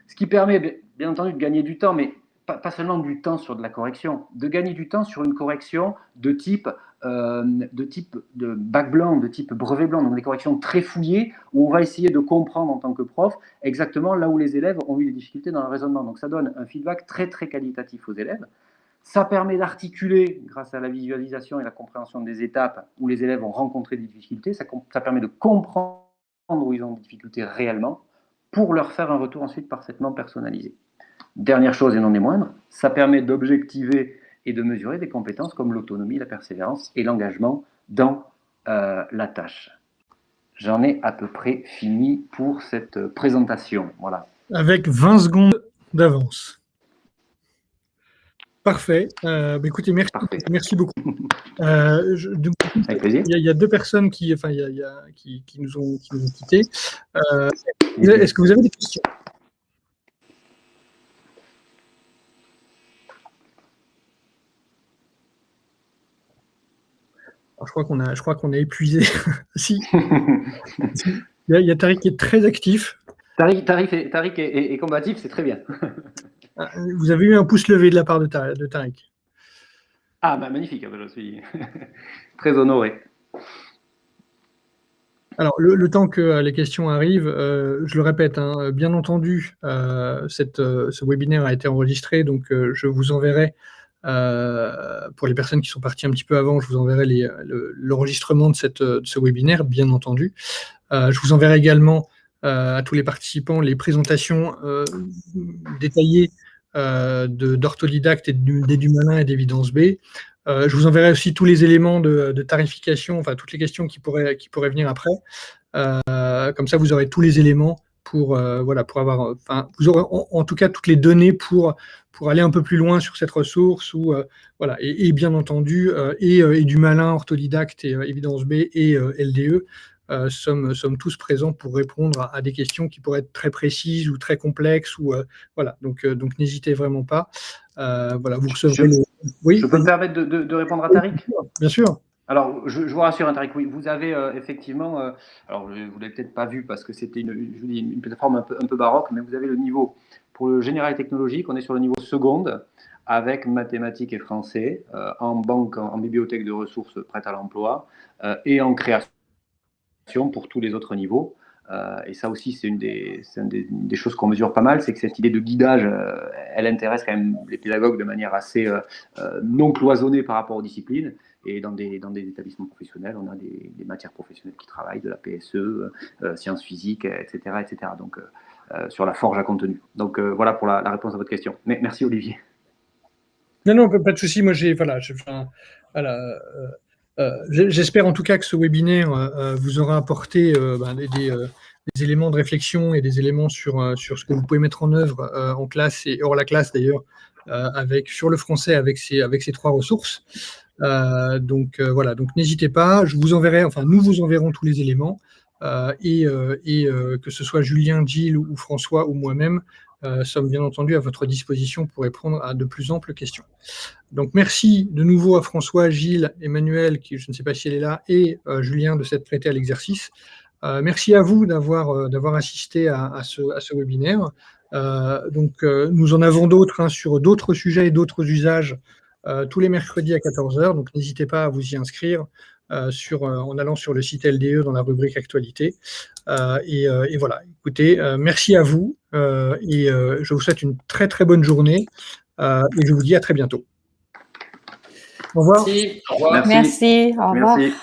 ce qui permet bien entendu de gagner du temps, mais pas seulement du temps sur de la correction, de gagner du temps sur une correction de type de bac blanc, de type brevet blanc, donc des corrections très fouillées, où on va essayer de comprendre en tant que prof exactement là où les élèves ont eu des difficultés dans le raisonnement. Donc ça donne un feedback très très qualitatif aux élèves. Ça permet d'articuler, grâce à la visualisation et la compréhension des étapes où les élèves ont rencontré des difficultés, ça permet de comprendre où ils ont des difficultés réellement pour leur faire un retour ensuite parfaitement personnalisé. Dernière chose et non des moindres, ça permet d'objectiver et de mesurer des compétences comme l'autonomie, la persévérance et l'engagement dans la tâche. J'en ai à peu près fini pour cette présentation. Voilà. Avec 20 secondes d'avance. Parfait. Écoutez, merci beaucoup. Avec plaisir. Il y a 2 personnes qui nous ont quittés. Est-ce que vous avez des questions? Alors, je crois qu'on a épuisé. Si. Il y a Tariq qui est très actif. Tariq est combatif, c'est très bien. Vous avez eu un pouce levé de la part de Tariq. Ah, magnifique, je suis très honoré. Alors, le temps que les questions arrivent, je le répète, bien entendu, ce webinaire a été enregistré, donc je vous enverrai, pour les personnes qui sont parties un petit peu avant, je vous enverrai l'enregistrement de ce webinaire, bien entendu. Je vous enverrai également à tous les participants les présentations détaillées d'Orthodidacte et d'Edumalin et d'Évidence B. Je vous enverrai aussi tous les éléments de tarification, enfin toutes les questions qui pourraient venir après. Comme ça, vous aurez tous les éléments pour avoir, vous aurez en tout cas toutes les données pour aller un peu plus loin sur cette ressource. Et bien entendu, Edumalin, Orthodidacte et Évidence B et LDE sommes tous présents pour répondre à des questions qui pourraient être très précises ou très complexes. Donc n'hésitez vraiment pas. Vous recevrez Oui. Je peux me permettre de répondre à Tariq ? Bien sûr. Alors, je vous rassure, hein, Tariq, oui, vous avez effectivement, alors vous ne l'avez peut-être pas vu parce que c'était une plateforme un peu baroque, mais vous avez le niveau, pour le général technologique, on est sur le niveau seconde, avec mathématiques et français, en banque, en bibliothèque de ressources prêtes à l'emploi, et en création pour tous les autres niveaux. Et ça aussi, c'est une des choses qu'on mesure pas mal, c'est que cette idée de guidage, elle intéresse quand même les pédagogues de manière assez non cloisonnée par rapport aux disciplines. Et dans des établissements professionnels, on a des matières professionnelles qui travaillent, de la PSE, sciences physiques, etc. etc. Donc, sur la forge à contenu. Donc, voilà pour la réponse à votre question. Mais merci, Olivier. Non, pas de souci. Moi, j'espère en tout cas que ce webinaire vous aura apporté des éléments de réflexion et des éléments sur ce que vous pouvez mettre en œuvre en classe et hors la classe d'ailleurs, sur le français avec ces 3 ressources. Donc n'hésitez pas. Nous vous enverrons tous les éléments et que ce soit Julien, Gilles ou François ou moi-même, sommes bien entendu à votre disposition pour répondre à de plus amples questions. Donc merci de nouveau à François, Gilles, Emmanuel, qui je ne sais pas si elle est là, et Julien de s'être prêté à l'exercice. Merci à vous d'avoir assisté à ce webinaire. Nous en avons d'autres sur d'autres sujets et d'autres usages tous les mercredis à 14h. Donc n'hésitez pas à vous y inscrire en allant sur le site LDE dans la rubrique Actualité. Et voilà, écoutez, merci à vous et je vous souhaite une très très bonne journée et je vous dis à très bientôt. Au revoir. Merci. Au revoir. Merci. Au revoir. Merci.